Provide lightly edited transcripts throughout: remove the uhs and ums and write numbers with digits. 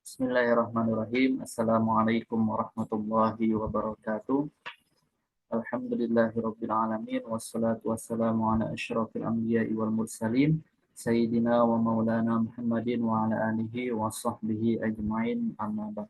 Bismillahirrahmanirrahim. Assalamualaikum warahmatullahi wabarakatuh. Alhamdulillahirabbil alamin wassalatu wassalamu ala asyrafil anbiya'i wal mursalin sayyidina wa maulana Muhammadin wa ala alihi wa sahbihi ajmain amma ba'd.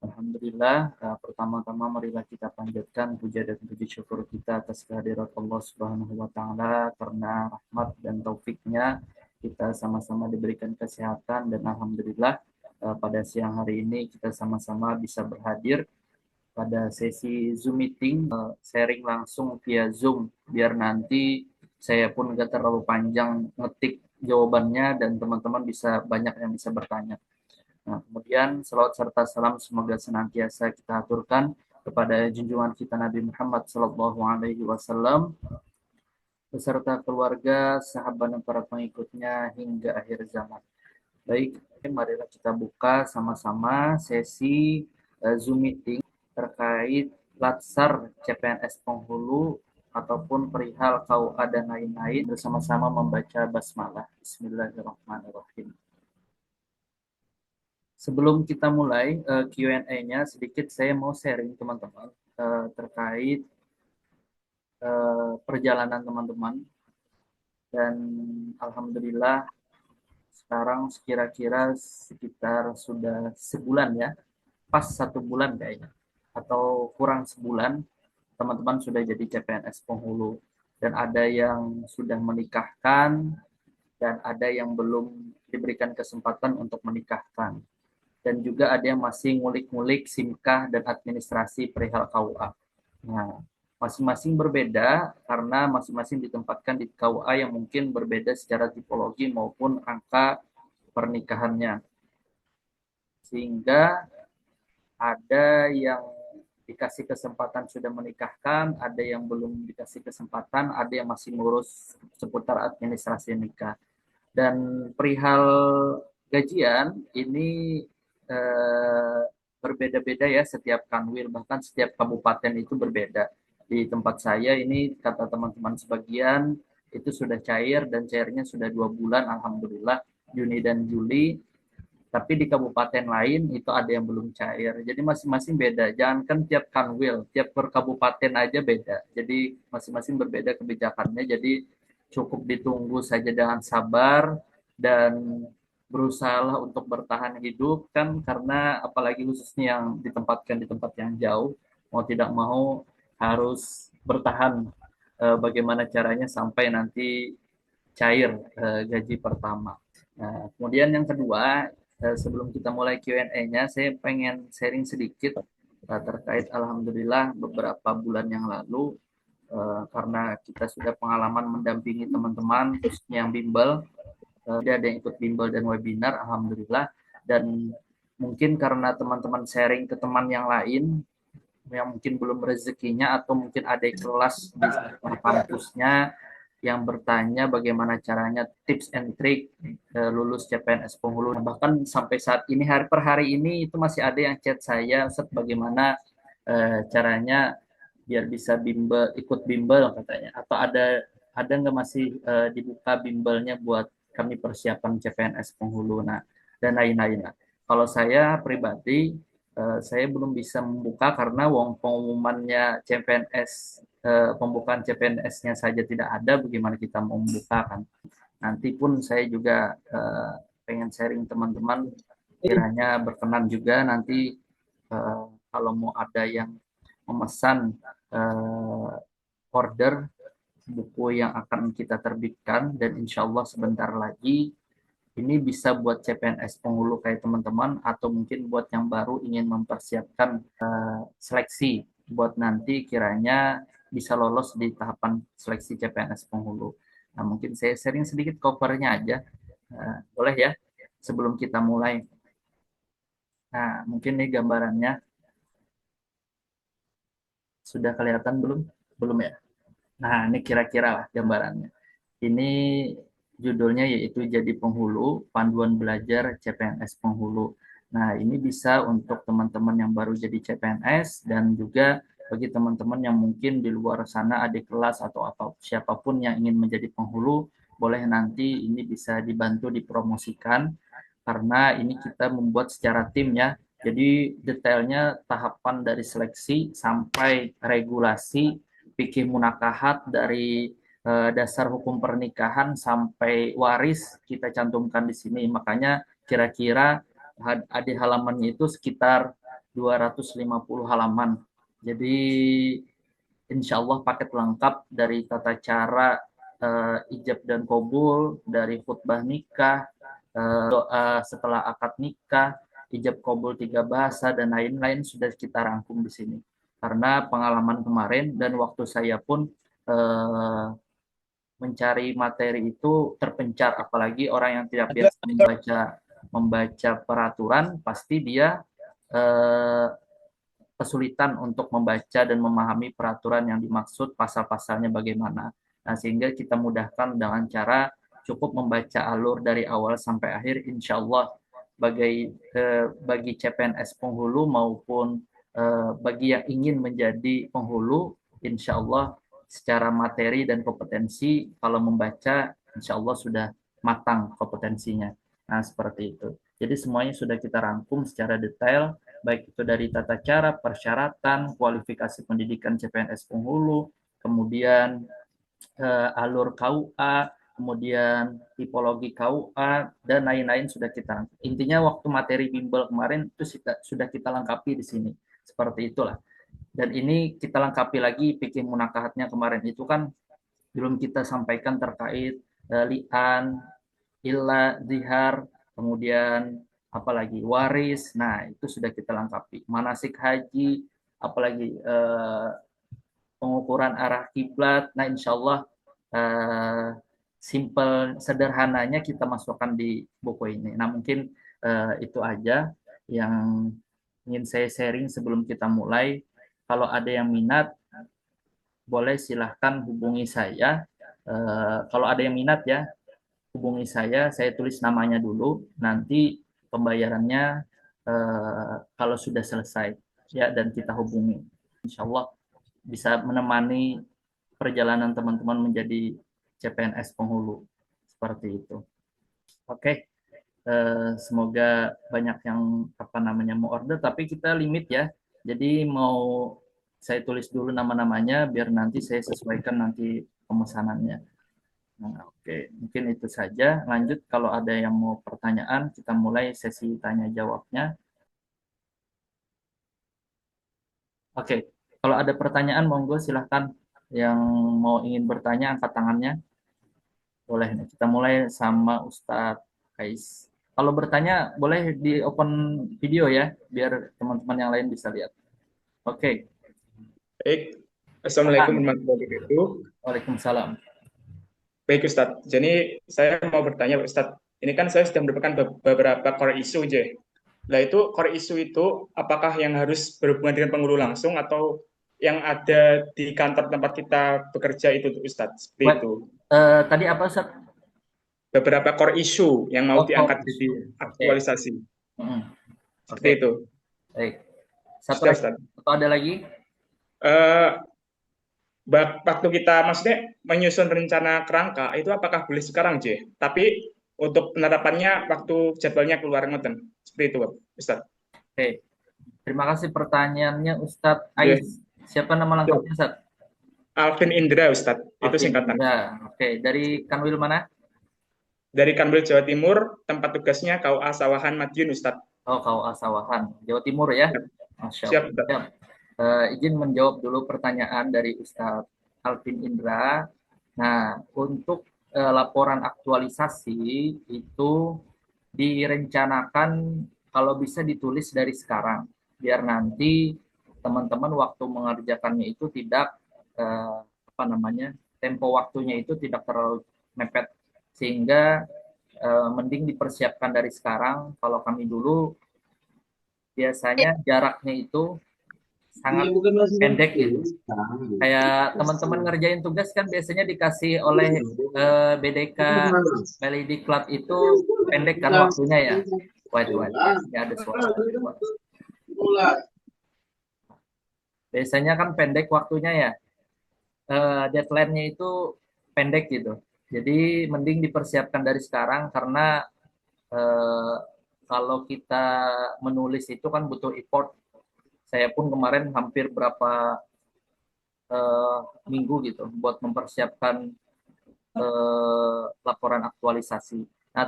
Alhamdulillah, pertama-tama marilah kita panjatkan puja dan puji syukur kita atas kehadirat Allah Subhanahu wa taala karena rahmat dan taufiknya kita sama-sama diberikan kesehatan dan alhamdulillah pada siang hari ini kita sama-sama bisa berhadir pada sesi Zoom meeting, sharing langsung via Zoom biar nanti saya pun nggak terlalu panjang ngetik jawabannya dan teman-teman bisa banyak yang bisa bertanya. Nah, kemudian salawat serta salam semoga senantiasa kita aturkan kepada junjungan kita Nabi Muhammad Sallallahu Alaihi Wasallam beserta keluarga, sahabat dan para pengikutnya hingga akhir zaman. Baik, marilah kita buka sama-sama sesi Zoom meeting terkait Latsar CPNS Penghulu ataupun perihal KUA dan lain-lain bersama-sama membaca basmalah. Bismillahirrahmanirrahim. Sebelum kita mulai Q&A-nya, sedikit saya mau sharing teman-teman terkait perjalanan teman-teman. Dan alhamdulillah sekarang kira-kira sekitar sudah sebulan ya, pas 1 bulan kayaknya, atau kurang sebulan, teman-teman sudah jadi CPNS Penghulu. Dan ada yang sudah menikahkan, dan ada yang belum diberikan kesempatan untuk menikahkan. Dan juga ada yang masih ngulik-ngulik simkah dan administrasi perihal KUA. Nah, masing-masing berbeda karena masing-masing ditempatkan di KUA yang mungkin berbeda secara tipologi maupun angka pernikahannya. Sehingga ada yang dikasih kesempatan sudah menikahkan, ada yang belum dikasih kesempatan, ada yang masih ngurus seputar administrasi nikah. Dan perihal gajian ini berbeda-beda ya setiap kanwil, bahkan setiap kabupaten itu berbeda. Di tempat saya ini kata teman-teman sebagian itu sudah cair dan cairnya sudah 2 bulan, alhamdulillah Juni dan Juli. Tapi di kabupaten lain itu ada yang belum cair. Jadi masing-masing beda. Jangankan tiap kanwil, tiap per kabupaten aja beda. Jadi masing-masing berbeda kebijakannya. Jadi cukup ditunggu saja dengan sabar dan berusaha untuk bertahan hidup kan, karena apalagi khususnya yang ditempatkan di tempat yang jauh, mau tidak mau harus bertahan bagaimana caranya sampai nanti cair gaji pertama. Nah, kemudian yang kedua, sebelum kita mulai Q&A-nya, saya pengen sharing sedikit terkait alhamdulillah beberapa bulan yang lalu karena kita sudah pengalaman mendampingi teman-teman khususnya yang bimbel, ada yang ikut bimbel dan webinar, alhamdulillah. Dan mungkin karena teman-teman sharing ke teman yang lain yang mungkin belum rezekinya atau mungkin ada kelas di kampusnya yang bertanya bagaimana caranya tips and trick lulus CPNS Penghulu. Bahkan sampai saat ini hari per hari ini itu masih ada yang chat saya, Ustaz, bagaimana caranya biar bisa bimbel, ikut bimbel katanya, atau ada nggak masih dibuka bimbelnya buat kami persiapan CPNS Penghulu, nah dan lain-lain. Nah, kalau saya pribadi saya belum bisa membuka karena pengumumannya CPNS, pembukaan CPNS-nya saja tidak ada, bagaimana kita mau membukakan. Nanti pun saya juga pengen sharing teman-teman kiranya berkenan juga nanti kalau mau ada yang memesan order buku yang akan kita terbitkan, dan insya Allah sebentar lagi ini bisa buat CPNS Penghulu kayak teman-teman, atau mungkin buat yang baru ingin mempersiapkan seleksi buat nanti kiranya bisa lolos di tahapan seleksi CPNS Penghulu. Nah, mungkin saya sharing sedikit covernya aja, boleh ya sebelum kita mulai. Nah, mungkin nih gambarannya sudah kelihatan belum? Belum ya? Nah, ini kira-kira lah gambarannya. Ini judulnya yaitu Jadi Penghulu, Panduan Belajar CPNS Penghulu. Nah, ini bisa untuk teman-teman yang baru jadi CPNS dan juga bagi teman-teman yang mungkin di luar sana adik kelas atau apa siapapun yang ingin menjadi penghulu, boleh nanti ini bisa dibantu dipromosikan karena ini kita membuat secara tim ya. Jadi detailnya tahapan dari seleksi sampai regulasi, fikih munakahat dari dasar hukum pernikahan sampai waris kita cantumkan di sini. Makanya kira-kira di halamannya itu sekitar 250 halaman. Jadi insya Allah paket lengkap dari tata cara ijab dan kabul, dari khutbah nikah, doa setelah akad nikah, ijab kabul 3 bahasa, dan lain-lain sudah kita rangkum di sini. Karena pengalaman kemarin dan waktu saya pun eh, mencari materi itu terpencar, apalagi orang yang tidak biasa membaca peraturan, pasti dia eh, kesulitan untuk membaca dan memahami peraturan yang dimaksud, pasal-pasalnya bagaimana. Nah, sehingga kita mudahkan dengan cara cukup membaca alur dari awal sampai akhir, insya Allah bagi CPNS penghulu maupun bagi yang ingin menjadi penghulu, insya Allah secara materi dan kompetensi, kalau membaca, insya Allah sudah matang kompetensinya. Nah, seperti itu. Jadi semuanya sudah kita rangkum secara detail, baik itu dari tata cara, persyaratan, kualifikasi pendidikan CPNS penghulu, kemudian alur KUA, kemudian tipologi KUA, dan lain-lain sudah kita lengkapi. Intinya waktu materi bimbel kemarin itu sudah kita lengkapi di sini. Seperti itulah. Dan ini kita lengkapi lagi fikih munakahatnya kemarin itu kan belum kita sampaikan terkait li'an, illa, zihar, kemudian apalagi waris. Nah, itu sudah kita lengkapi. Manasik haji, apalagi pengukuran arah kiblat. Nah, insya Allah simple sederhananya kita masukkan di buku ini. Nah, mungkin itu aja yang ingin saya sharing sebelum kita mulai. Kalau ada yang minat, boleh silahkan hubungi saya. Kalau ada yang minat ya, hubungi saya tulis namanya dulu, nanti pembayarannya kalau sudah selesai ya, dan kita hubungi. Insya Allah bisa menemani perjalanan teman-teman menjadi CPNS penghulu seperti itu. Oke, semoga banyak yang mau order, tapi kita limit ya. Jadi mau saya tulis dulu nama-namanya biar nanti saya sesuaikan nanti pemesanannya. Nah, oke, mungkin itu saja. Lanjut, kalau ada yang mau pertanyaan, kita mulai sesi tanya jawabnya. Oke, kalau ada pertanyaan, monggo silahkan. Yang mau ingin bertanya, angkat tangannya. Boleh nih. Kita mulai sama Ustadz Kais. Kalau bertanya, boleh di open video ya, biar teman-teman yang lain bisa lihat. Oke, Baik, Assalamualaikum silakan. warahmatullahi wabarakatuh. Waalaikumsalam. Baik Ustadz, jadi saya mau bertanya Ustadz, ini kan saya sudah mendapatkan beberapa core issue aja. Nah itu core issue itu apakah yang harus berhubungan dengan penghulu langsung atau yang ada di kantor tempat kita bekerja itu Ustadz, seperti Web, itu. tadi apa Ustadz? Beberapa core issue yang mau Oh, diangkat kok jadi isu. Oke. aktualisasi, seperti Oke. itu. Baik. Satu Sudah lagi, Ustadz. atau ada lagi? Eh, Waktu kita maksudnya menyusun rencana kerangka itu apakah boleh sekarang, J? Tapi untuk penerapannya waktu jadwalnya keluar ngoten. Seperti itu, Ustaz. Oke. Terima kasih pertanyaannya Ustadz Ya, Ais. Siapa nama ya. lengkapnya Ustadz? Alvin Indra, Ustaz. Itu Alvin singkatan. Indra. Oke. Dari Kanwil mana? Dari Kanwil Jawa Timur, tempat tugasnya KUA Sawahan Madiun, Ustaz. Oh, KUA Sawahan, Jawa Timur ya. Ya, Masya siap, Allah. Ustaz. Siap. Izin menjawab dulu pertanyaan dari Ustadz Alvin Indra. Nah, untuk laporan aktualisasi itu direncanakan kalau bisa ditulis dari sekarang, biar nanti teman-teman waktu mengerjakannya itu tidak apa namanya, tempo waktunya itu tidak terlalu mepet, sehingga mending dipersiapkan dari sekarang. Kalau kami dulu biasanya jaraknya itu Iya sangat bukan masih pendek itu. gitu. Kayak teman-teman ngerjain tugas kan biasanya dikasih oleh BDK Melody Club itu pendek kan waktunya ya. Waduh, waduh, ini ada suara di luar. Biasanya kan pendek waktunya ya. Deadline-nya itu pendek gitu. Jadi mending dipersiapkan dari sekarang, karena kalau kita menulis itu kan butuh effort. Saya pun kemarin hampir berapa eh, minggu gitu buat mempersiapkan laporan aktualisasi. Nah,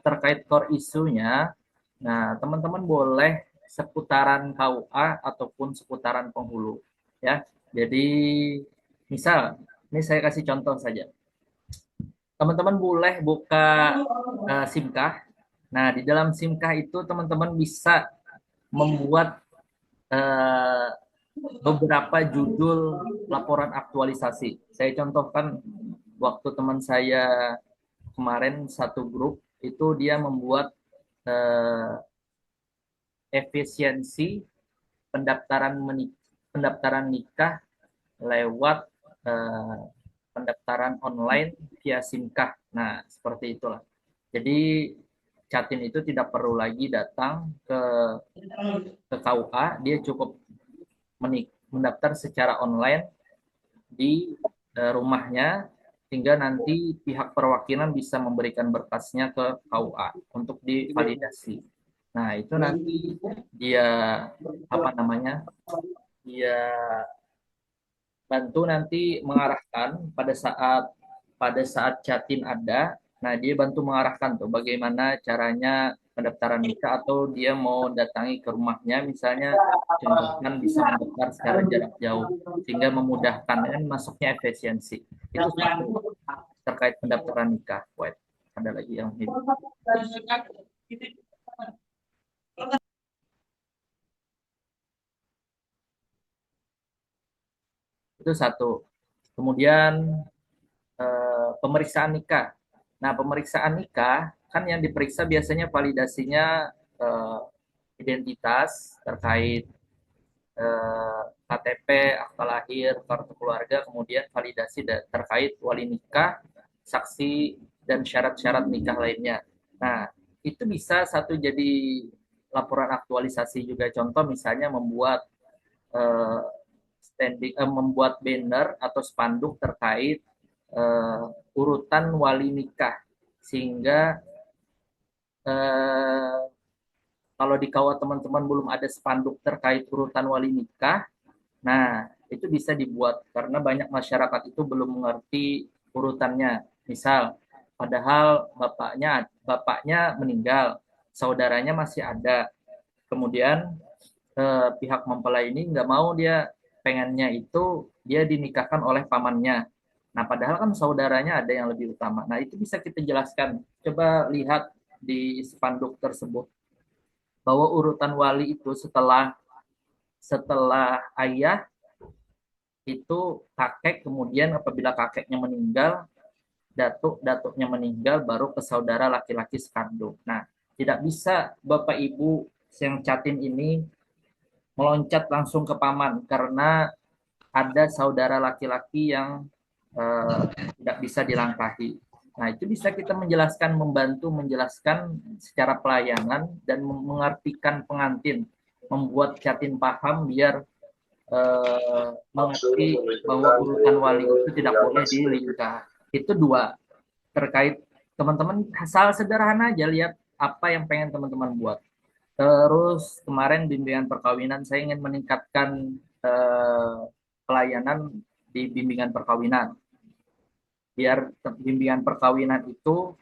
terkait core isunya, nah teman-teman boleh seputaran KUA ataupun seputaran penghulu, ya. Jadi misal, ini saya kasih contoh saja. Teman-teman boleh buka SIMKAH. Nah, di dalam SIMKAH itu teman-teman bisa membuat eh, beberapa judul laporan aktualisasi. Saya contohkan waktu teman saya kemarin satu grup itu dia membuat eh, efisiensi pendaftaran nikah lewat eh, pendaftaran online via SIMKAH. Nah, seperti itulah. Jadi Catin itu tidak perlu lagi datang ke KUA, dia cukup mendaftar secara online di rumahnya, hingga nanti pihak perwakilan bisa memberikan berkasnya ke KUA untuk divalidasi. Nah, itu nanti dia apa namanya? Dia bantu nanti mengarahkan pada saat Jatim ada. Nah, dia bantu mengarahkan tuh bagaimana caranya pendaftaran nikah, atau dia mau datangi ke rumahnya misalnya, contohkan bisa mendaftar secara jarak jauh sehingga memudahkan kan masuknya efisiensi. Itu satu terkait pendaftaran nikah. Wait, ada lagi yang ini. Itu satu. Kemudian pemeriksaan nikah. Nah, pemeriksaan nikah kan yang diperiksa biasanya validasinya eh, identitas terkait KTP, akta lahir, kartu keluarga, kemudian validasi terkait wali nikah, saksi, dan syarat-syarat nikah lainnya. Nah, itu bisa satu jadi laporan aktualisasi juga. Contoh misalnya eh, membuat banner atau spanduk terkait urutan wali nikah, sehingga eh, kalau di kawat teman-teman belum ada spanduk terkait urutan wali nikah, nah itu bisa dibuat karena banyak masyarakat itu belum mengerti urutannya. Misal, padahal bapaknya meninggal, saudaranya masih ada, kemudian pihak mempelai ini nggak mau, dia pengennya itu dia dinikahkan oleh pamannya. Nah, padahal kan saudaranya ada yang lebih utama. Nah, itu bisa kita jelaskan. Coba lihat di spanduk tersebut bahwa urutan wali itu setelah setelah ayah itu kakek, kemudian apabila kakeknya meninggal, datuknya meninggal, baru ke saudara laki-laki sekandung. Nah, tidak bisa Bapak Ibu yang Catin ini meloncat langsung ke paman karena ada saudara laki-laki yang eh, tidak bisa dilangkahi. Nah, itu bisa kita membantu menjelaskan secara pelayanan dan mengartikan pengantin, membuat Catin paham biar mengerti bahwa urutan wali itu tidak boleh dilingkar. Itu dua. Terkait teman-teman, asal sederhana aja, lihat apa yang pengen teman-teman buat. Terus kemarin bimbingan perkawinan, saya ingin meningkatkan pelayanan di bimbingan perkawinan. Biar bimbingan perkawinan itu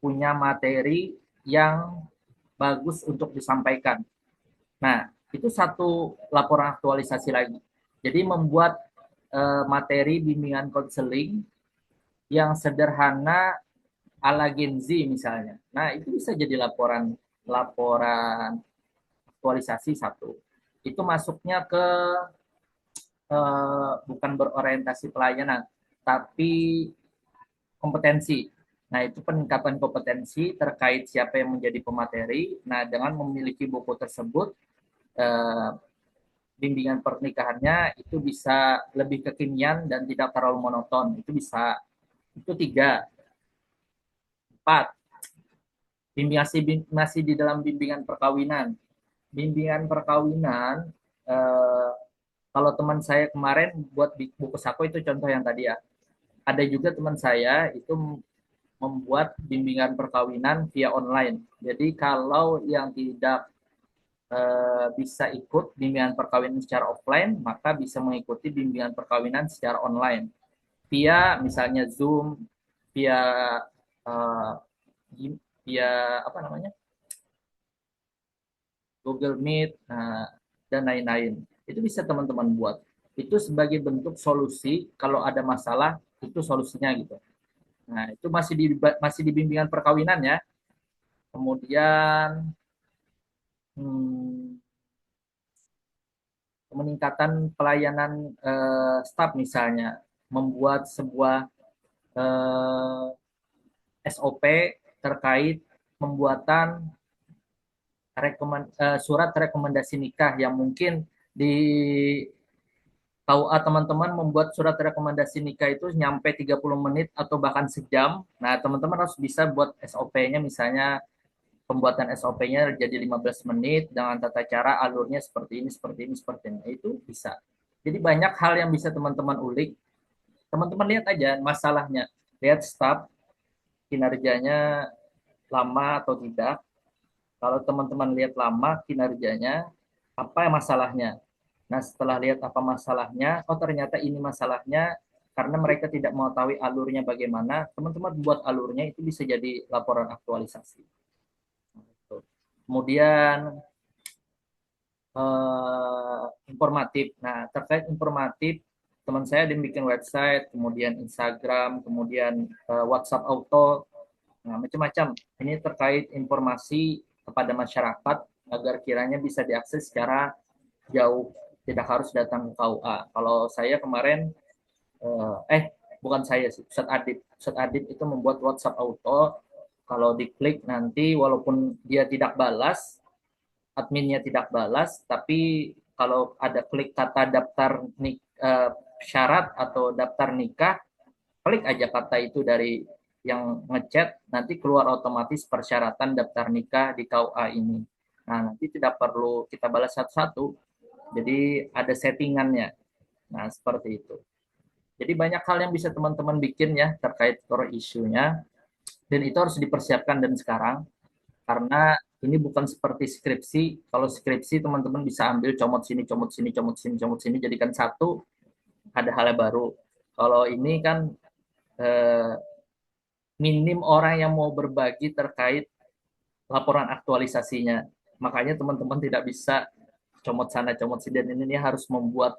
punya materi yang bagus untuk disampaikan. Nah, itu satu laporan aktualisasi lagi. Jadi membuat materi bimbingan konseling yang sederhana ala Gen Z misalnya. Nah, itu bisa jadi laporan laporan aktualisasi satu. Itu masuknya ke bukan berorientasi pelayanan, tapi kompetensi. Nah, itu peningkatan kompetensi terkait siapa yang menjadi pemateri. Nah, dengan memiliki buku tersebut, eh, bimbingan pernikahannya itu bisa lebih kekinian dan tidak terlalu monoton. Itu bisa. Itu tiga. Empat. Masih di dalam bimbingan perkawinan. Bimbingan perkawinan, eh, kalau teman saya kemarin buat buku saku itu contoh yang tadi ya. Ada juga teman saya itu membuat bimbingan perkawinan via online. Jadi kalau yang tidak bisa ikut bimbingan perkawinan secara offline, maka bisa mengikuti bimbingan perkawinan secara online via misalnya Zoom, via uh, via apa namanya Google Meet, dan lain-lain. Itu bisa teman-teman buat. Itu sebagai bentuk solusi kalau ada masalah itu solusinya gitu. Nah itu masih di bimbingan perkawinan ya. Kemudian hmm, peningkatan pelayanan staf misalnya, membuat sebuah SOP terkait pembuatan surat rekomendasi nikah yang mungkin di KUA teman-teman membuat surat rekomendasi nikah itu nyampe 30 menit atau bahkan sejam. Nah, teman-teman harus bisa buat SOP-nya misalnya pembuatan SOP-nya jadi 15 menit dengan tata cara alurnya seperti ini, seperti ini, seperti ini. Itu bisa. Jadi banyak hal yang bisa teman-teman ulik. Teman-teman lihat aja masalahnya. Lihat staf kinerjanya lama atau tidak. Kalau teman-teman lihat lama kinerjanya, apa masalahnya? Nah, setelah lihat apa masalahnya, oh ternyata ini masalahnya karena mereka tidak mengetahui alurnya bagaimana, teman-teman buat alurnya itu bisa jadi laporan aktualisasi. Kemudian informatif. Nah, terkait informatif, teman saya ada yang bikin website, kemudian Instagram, kemudian WhatsApp Auto, nah macam-macam. Ini terkait informasi kepada masyarakat agar kiranya bisa diakses secara jauh, tidak harus datang ke KUA. Kalau saya kemarin, bukan saya sih, Ustadz Adib. Ustadz Adib itu membuat WhatsApp Auto, kalau diklik nanti walaupun dia tidak balas, adminnya tidak balas, tapi kalau ada klik kata daftar syarat atau daftar nikah, klik aja kata itu dari yang ngechat, nanti keluar otomatis persyaratan daftar nikah di KUA ini. Nah, nanti tidak perlu kita balas satu-satu, jadi ada settingannya. Nah, seperti itu. Jadi banyak hal yang bisa teman-teman bikin ya terkait core isunya, dan itu harus dipersiapkan dan sekarang, karena ini bukan seperti skripsi. Kalau skripsi teman-teman bisa ambil comot sini, comot sini, comot sini, comot sini, jadikan satu, ada hal yang baru. Kalau ini kan eh, minim orang yang mau berbagi terkait laporan aktualisasinya. Makanya teman-teman tidak bisa comot sana, comot sini, dan ini harus membuat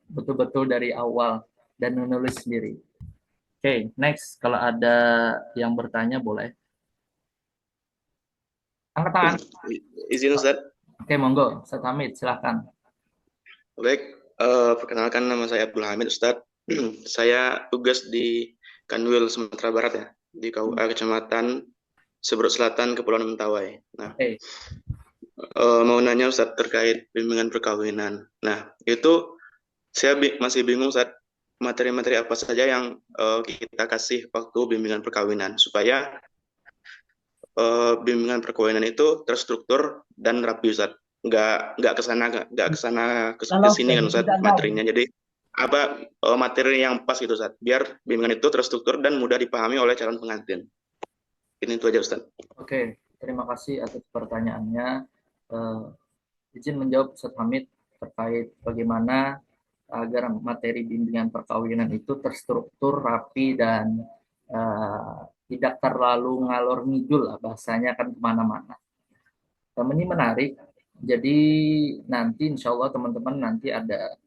betul-betul dari awal dan menulis sendiri. Oke, next. Kalau ada yang bertanya boleh. Angkat tangan. Izin Ustaz. Oke, monggo. Ustaz Hamid, silahkan. Baik, perkenalkan nama saya Abdul Hamid Ustaz. Saya tugas di Kanwil Sumatera Barat ya, di KUA Kecamatan Seberut Selatan, Kepulauan Mentawai. Nah, mau nanya Ustaz terkait bimbingan perkawinan. Nah, itu saya masih bingung Ustaz, materi-materi apa saja yang kita kasih waktu bimbingan perkawinan supaya bimbingan perkawinan itu terstruktur dan rapi Ustaz. Nggak kesana ke sini kan Ustaz materinya. Jadi apa materi yang pas gitu Ustaz, biar bimbingan itu terstruktur dan mudah dipahami oleh calon pengantin. Ini itu aja Ustaz. Oke, terima kasih atas pertanyaannya. Izin menjawab Ustaz Hamid terkait bagaimana agar materi bimbingan perkawinan itu terstruktur, rapi, dan tidak terlalu ngalor ngidul lah, bahasanya kan kemana-mana. Ini menarik. Jadi nanti insya Allah teman-teman nanti ada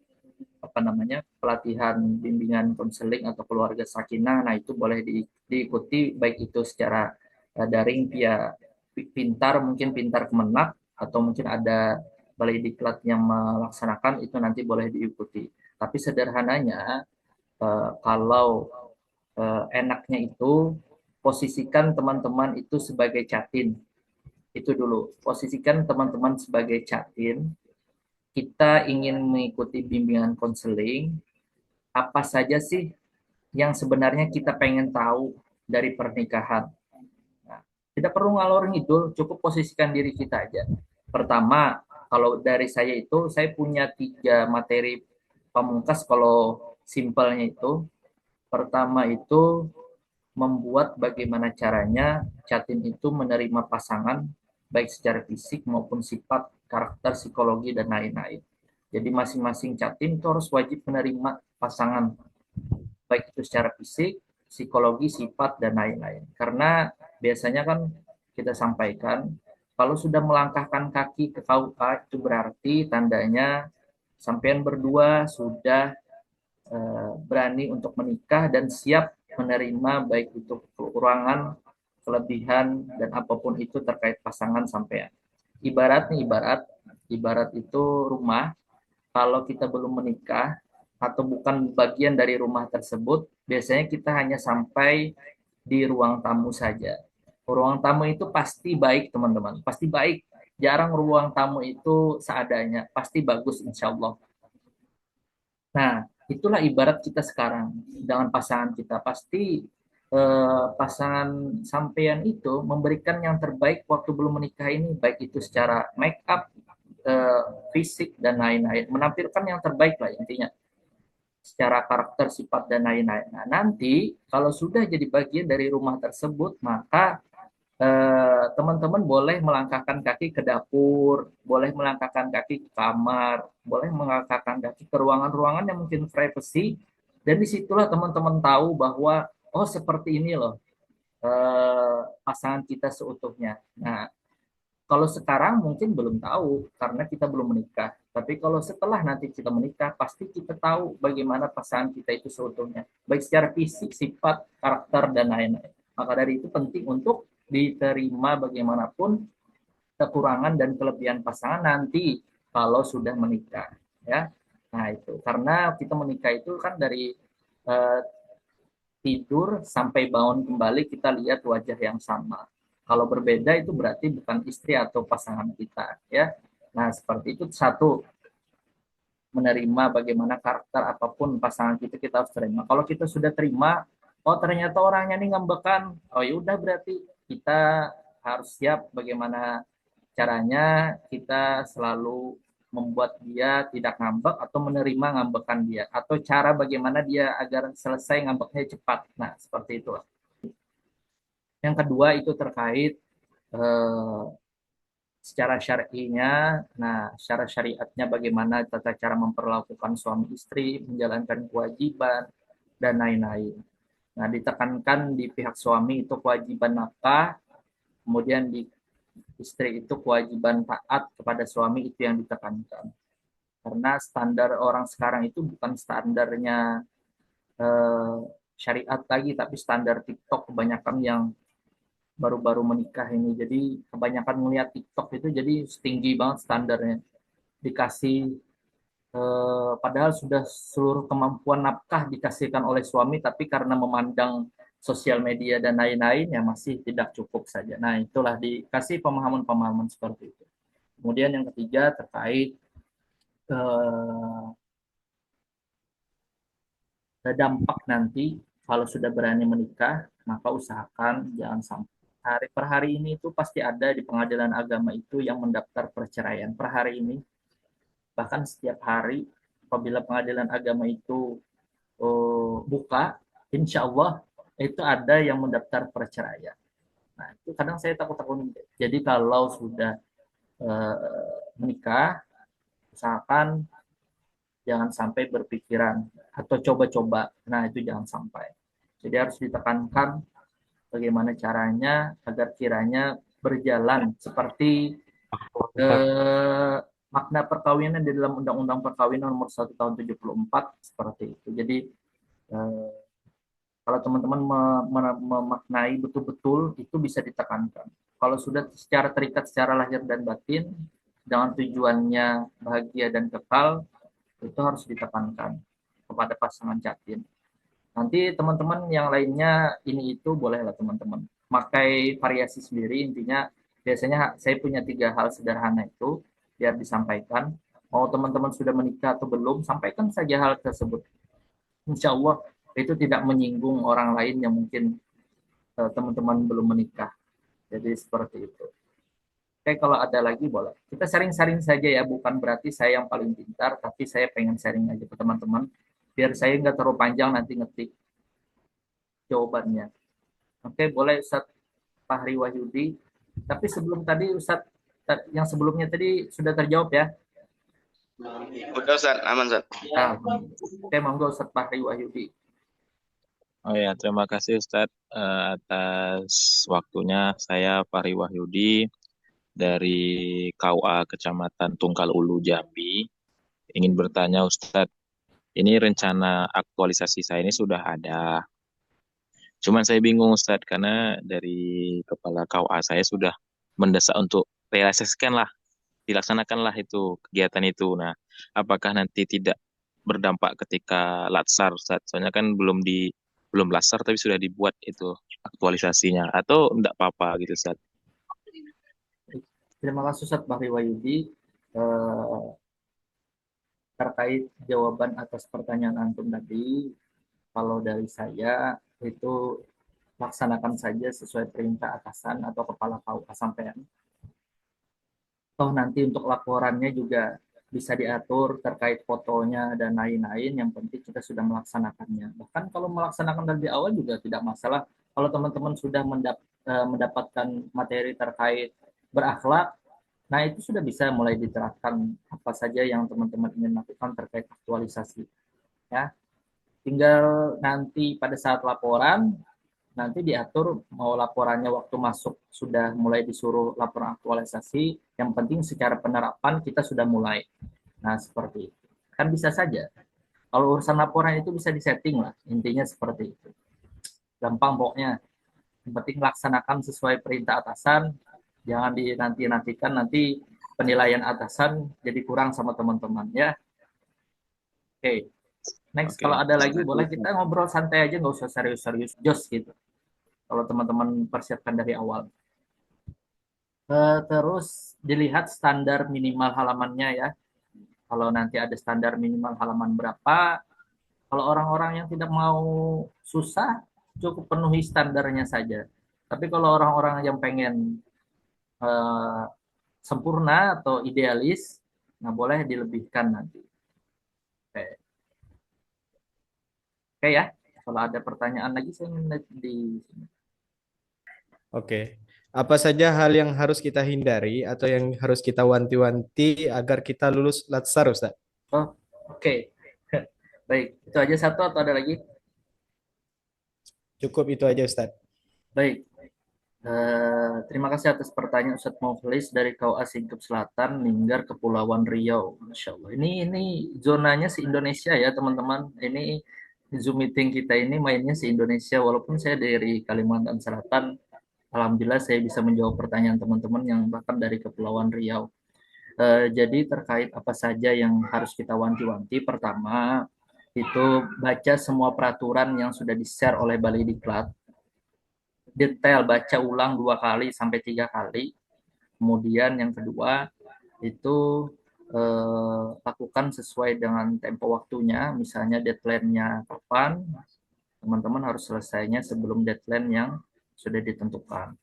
pelatihan bimbingan konseling atau keluarga sakinah. Nah itu boleh diikuti baik itu secara daring via Pintar, mungkin Pintar Kemenak, atau mungkin ada balai diklat yang melaksanakan, itu nanti boleh diikuti. Tapi sederhananya kalau enaknya itu posisikan teman-teman itu sebagai catin. Itu dulu, posisikan teman-teman sebagai catin. Kita ingin mengikuti bimbingan konseling, apa saja sih yang sebenarnya kita pengen tahu dari pernikahan. Nah, tidak perlu ngalor ngidul, cukup posisikan diri kita aja. Pertama, kalau dari saya itu, saya punya 3 materi pamungkas kalau simpelnya itu. Pertama itu membuat bagaimana caranya Catin itu menerima pasangan baik secara fisik maupun sifat, karakter, psikologi, dan lain-lain. Jadi masing-masing Catin itu harus wajib menerima pasangan baik itu secara fisik, psikologi, sifat, dan lain-lain. Karena biasanya kan kita sampaikan, kalau sudah melangkahkan kaki ke KUA itu berarti tandanya sampean berdua sudah berani untuk menikah dan siap menerima baik itu kekurangan, kelebihan, dan apapun itu terkait pasangan sampean. Ibarat itu rumah, kalau kita belum menikah atau bukan bagian dari rumah tersebut, biasanya kita hanya sampai di ruang tamu saja. Ruang tamu itu pasti baik, teman-teman. Pasti baik. Jarang ruang tamu itu seadanya. Pasti bagus, insya Allah. Nah, itulah ibarat kita sekarang dengan pasangan kita. Pasti pasangan sampean itu memberikan yang terbaik waktu belum menikah ini, baik itu secara make up, fisik, dan lain-lain. Menampilkan yang terbaik lah intinya. Secara karakter, sifat, dan lain-lain. Nah, nanti kalau sudah jadi bagian dari rumah tersebut, maka teman-teman boleh melangkahkan kaki ke dapur, boleh melangkahkan kaki ke kamar, boleh melangkahkan kaki ke ruangan-ruangan yang mungkin privacy, dan disitulah teman-teman tahu bahwa, oh seperti ini loh pasangan kita seutuhnya. Nah, kalau sekarang mungkin belum tahu karena kita belum menikah. Tapi kalau setelah nanti kita menikah, pasti kita tahu bagaimana pasangan kita itu seutuhnya. Baik secara fisik, sifat, karakter, dan lain-lain. Maka dari itu penting untuk diterima bagaimanapun kekurangan dan kelebihan pasangan nanti kalau sudah menikah. Ya, nah itu karena kita menikah itu kan dari eh, tidur sampai bangun kembali kita lihat wajah yang sama. Kalau berbeda itu berarti bukan istri atau pasangan kita, ya. Nah, seperti itu satu, menerima bagaimana karakter apapun pasangan kita harus terima. Kalau kita sudah terima, oh ternyata orangnya ini ngambekan, oh ya udah berarti kita harus siap bagaimana caranya kita selalu membuat dia tidak ngambek atau menerima ngambekan dia atau cara bagaimana dia agar selesai ngambeknya cepat. Nah, seperti itu. Yang kedua itu terkait eh, secara syar'inya. Nah, secara syariatnya bagaimana tata cara memperlakukan suami istri, menjalankan kewajiban dan lain-lain. Nah, ditekankan di pihak suami itu kewajiban nafkah, kemudian di istri itu kewajiban taat kepada suami itu yang ditekankan. Karena standar orang sekarang itu bukan standarnya eh, syariat lagi, tapi standar TikTok kebanyakan yang baru-baru menikah ini. Jadi kebanyakan melihat TikTok itu jadi tinggi banget standarnya. Dikasih padahal sudah seluruh kemampuan nafkah dikasihkan oleh suami, tapi karena memandang sosial media dan lain-lain ya masih tidak cukup saja. Nah, itulah dikasih pemahaman-pemahaman seperti itu. Kemudian yang ketiga terkait dampak nanti kalau sudah berani menikah, maka usahakan jangan sampai hari per hari ini itu pasti ada di pengadilan agama itu yang mendaftar perceraian per hari ini. Bahkan setiap hari apabila pengadilan agama itu buka, insya Allah itu ada yang mendaftar perceraian. Nah, itu kadang saya takut-takut. Jadi kalau sudah menikah, usahakan jangan sampai berpikiran atau coba-coba. Nah, itu jangan sampai. Jadi harus ditekankan bagaimana caranya agar kiranya berjalan seperti makna perkawinan di dalam Undang-Undang Perkawinan Nomor 1 Tahun 74 seperti itu. Jadi kalau teman-teman memaknai betul-betul itu bisa ditekankan. Kalau sudah secara terikat secara lahir dan batin dengan tujuannya bahagia dan kekal, itu harus ditekankan kepada pasangan Catin. Nanti teman-teman yang lainnya ini itu bolehlah teman-teman pakai variasi sendiri. Intinya biasanya saya punya 3 hal sederhana itu biar disampaikan. Mau teman-teman sudah menikah atau belum, sampaikan saja hal tersebut. Insya Allah itu tidak menyinggung orang lain yang mungkin teman-teman belum menikah. Jadi seperti itu. Oke, kalau ada lagi boleh. Kita sharing-sharing saja ya, bukan berarti saya yang paling pintar, tapi saya pengen sharing aja ke teman-teman biar saya nggak terlalu panjang nanti ngetik jawabannya. Oke, boleh Ustadz Fahri Wahyudi. Tapi sebelum tadi Ustadz yang sebelumnya tadi sudah terjawab ya. Udah Ustaz, aman Ustaz. Oke, monggo Ustadz Fahri Wahyudi. Oh ya, terima kasih Ustadz atas waktunya. Saya Fahri Wahyudi dari KUA Kecamatan Tungkal Ulu, Jambi. Ingin bertanya Ustadz, ini rencana aktualisasi saya ini sudah ada. Cuman saya bingung Ustadz, karena dari kepala KUA saya sudah mendesak untuk realisasikan lah, dilaksanakanlah itu kegiatan itu. Nah, apakah nanti tidak berdampak ketika latsar Ustadz? Soalnya kan belum latsar tapi sudah dibuat itu aktualisasinya, atau enggak apa-apa gitu Ustadz. Terima kasih Ustadz Fahri Wahyudi. Eh, Terkait jawaban atas pertanyaan antum tadi, kalau dari saya itu laksanakan saja sesuai perintah atasan atau kepala KUA sampean. Toh nanti untuk laporannya juga bisa diatur terkait fotonya dan lain-lain. Yang penting kita sudah melaksanakannya. Bahkan kalau melaksanakan dari awal juga tidak masalah. Kalau teman-teman sudah mendapatkan materi terkait berakhlak, nah itu sudah bisa mulai diterapkan apa saja yang teman-teman ingin lakukan terkait aktualisasi. Ya, tinggal nanti pada saat laporan nanti diatur mau laporannya waktu masuk sudah mulai disuruh laporan aktualisasi, yang penting secara penerapan kita sudah mulai. Nah, seperti itu. Kan bisa saja. Kalau urusan laporan itu bisa disetting lah, intinya seperti itu. Gampang pokoknya. Yang penting laksanakan sesuai perintah atasan, jangan dinanti-nantikan nanti penilaian atasan jadi kurang sama teman-teman ya. Oke. Next, Oke. kalau ada lagi boleh kita ngobrol santai aja, nggak usah serius-serius, jos gitu. Kalau teman-teman persiapkan dari awal. Terus dilihat standar minimal halamannya ya. Kalau nanti ada standar minimal halaman berapa, kalau orang-orang yang tidak mau susah, cukup penuhi standarnya saja. Tapi kalau orang-orang yang pengen uh, sempurna atau idealis, nah boleh dilebihkan nanti. Oke. Oke ya, kalau ada pertanyaan lagi saya ingin di sini. Oke. Apa saja hal yang harus kita hindari atau yang harus kita wanti-wanti agar kita lulus Latsar, Ustaz? Oh, oke. Baik, itu aja satu atau ada lagi? Cukup itu aja, Ustaz. Baik. Terima kasih atas pertanyaan Ustadz Muflis dari KUA Singkep Selatan, Ninggar, Kepulauan Riau. Masya Allah. Ini zonanya se Indonesia ya teman-teman. Ini Zoom meeting kita ini mainnya se Indonesia. Walaupun saya dari Kalimantan Selatan, alhamdulillah saya bisa menjawab pertanyaan teman-teman yang bahkan dari Kepulauan Riau. Jadi terkait apa saja yang harus kita wanti-wanti. Pertama, itu baca semua peraturan yang sudah di-share oleh Balai Diklat. Detail, baca ulang 2 kali sampai 3 kali. Kemudian yang kedua itu lakukan sesuai dengan tempo waktunya, misalnya deadline-nya kapan, teman-teman harus selesainya sebelum deadline yang sudah ditentukan.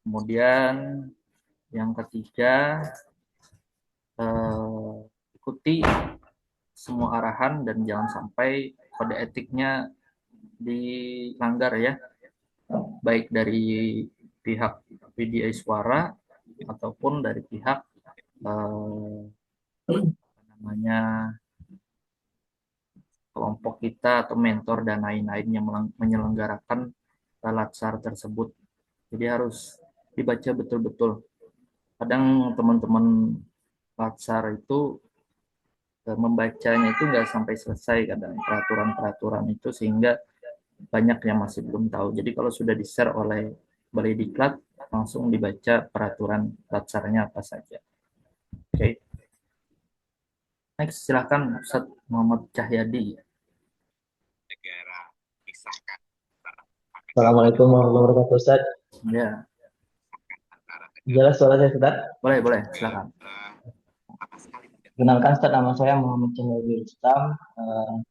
Kemudian yang ketiga, ikuti semua arahan dan jangan sampai kode etiknya dilanggar ya, baik dari pihak PDI Suara ataupun dari pihak namanya kelompok kita atau mentor dan lain-lain yang menyelenggarakan latsar tersebut. Jadi harus dibaca betul-betul. Kadang teman-teman latsar itu membacanya itu nggak sampai selesai kadang peraturan-peraturan itu, sehingga banyak yang masih belum tahu. Jadi kalau sudah di-share oleh Balai Diklat, langsung dibaca peraturan latsarnya apa saja. Oke. Next, silakan Ustaz Muhammad Cahyadi. Assalamualaikum warahmatullahi wabarakatuh, Ustaz. Ya, Jelas suaranya, Ustaz? boleh, silakan. Kenalkan, Ustaz, nama saya Muhammad Cahyadi Rustam,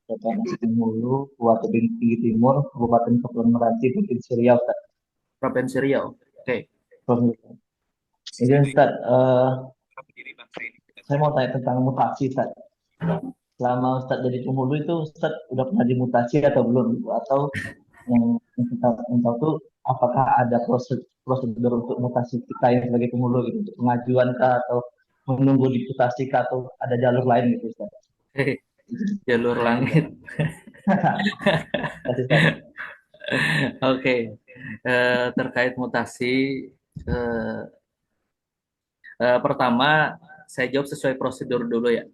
PPNS Hulu, Kabupaten Tinggi Timur, Kabupaten Kepulauan Meranti, Provinsi Riau, Ustaz. Provinsi Riau. Oke. Ini, Ustaz, saya mau tanya tentang mutasi, Ustaz. Selama Ustaz jadi penghulu itu, Ustaz udah pernah dimutasi atau belum? Atau yang ingin tahu tuh apakah ada prosedur untuk mutasi kita yang sebagai pemulung gitu, untuk pengajuan kah atau menunggu dimutasi kah atau ada jalur lain gitu Ustaz. Jalur langit. Kasih Ustaz. Oke, terkait mutasi, eh, pertama saya jawab sesuai prosedur dulu ya.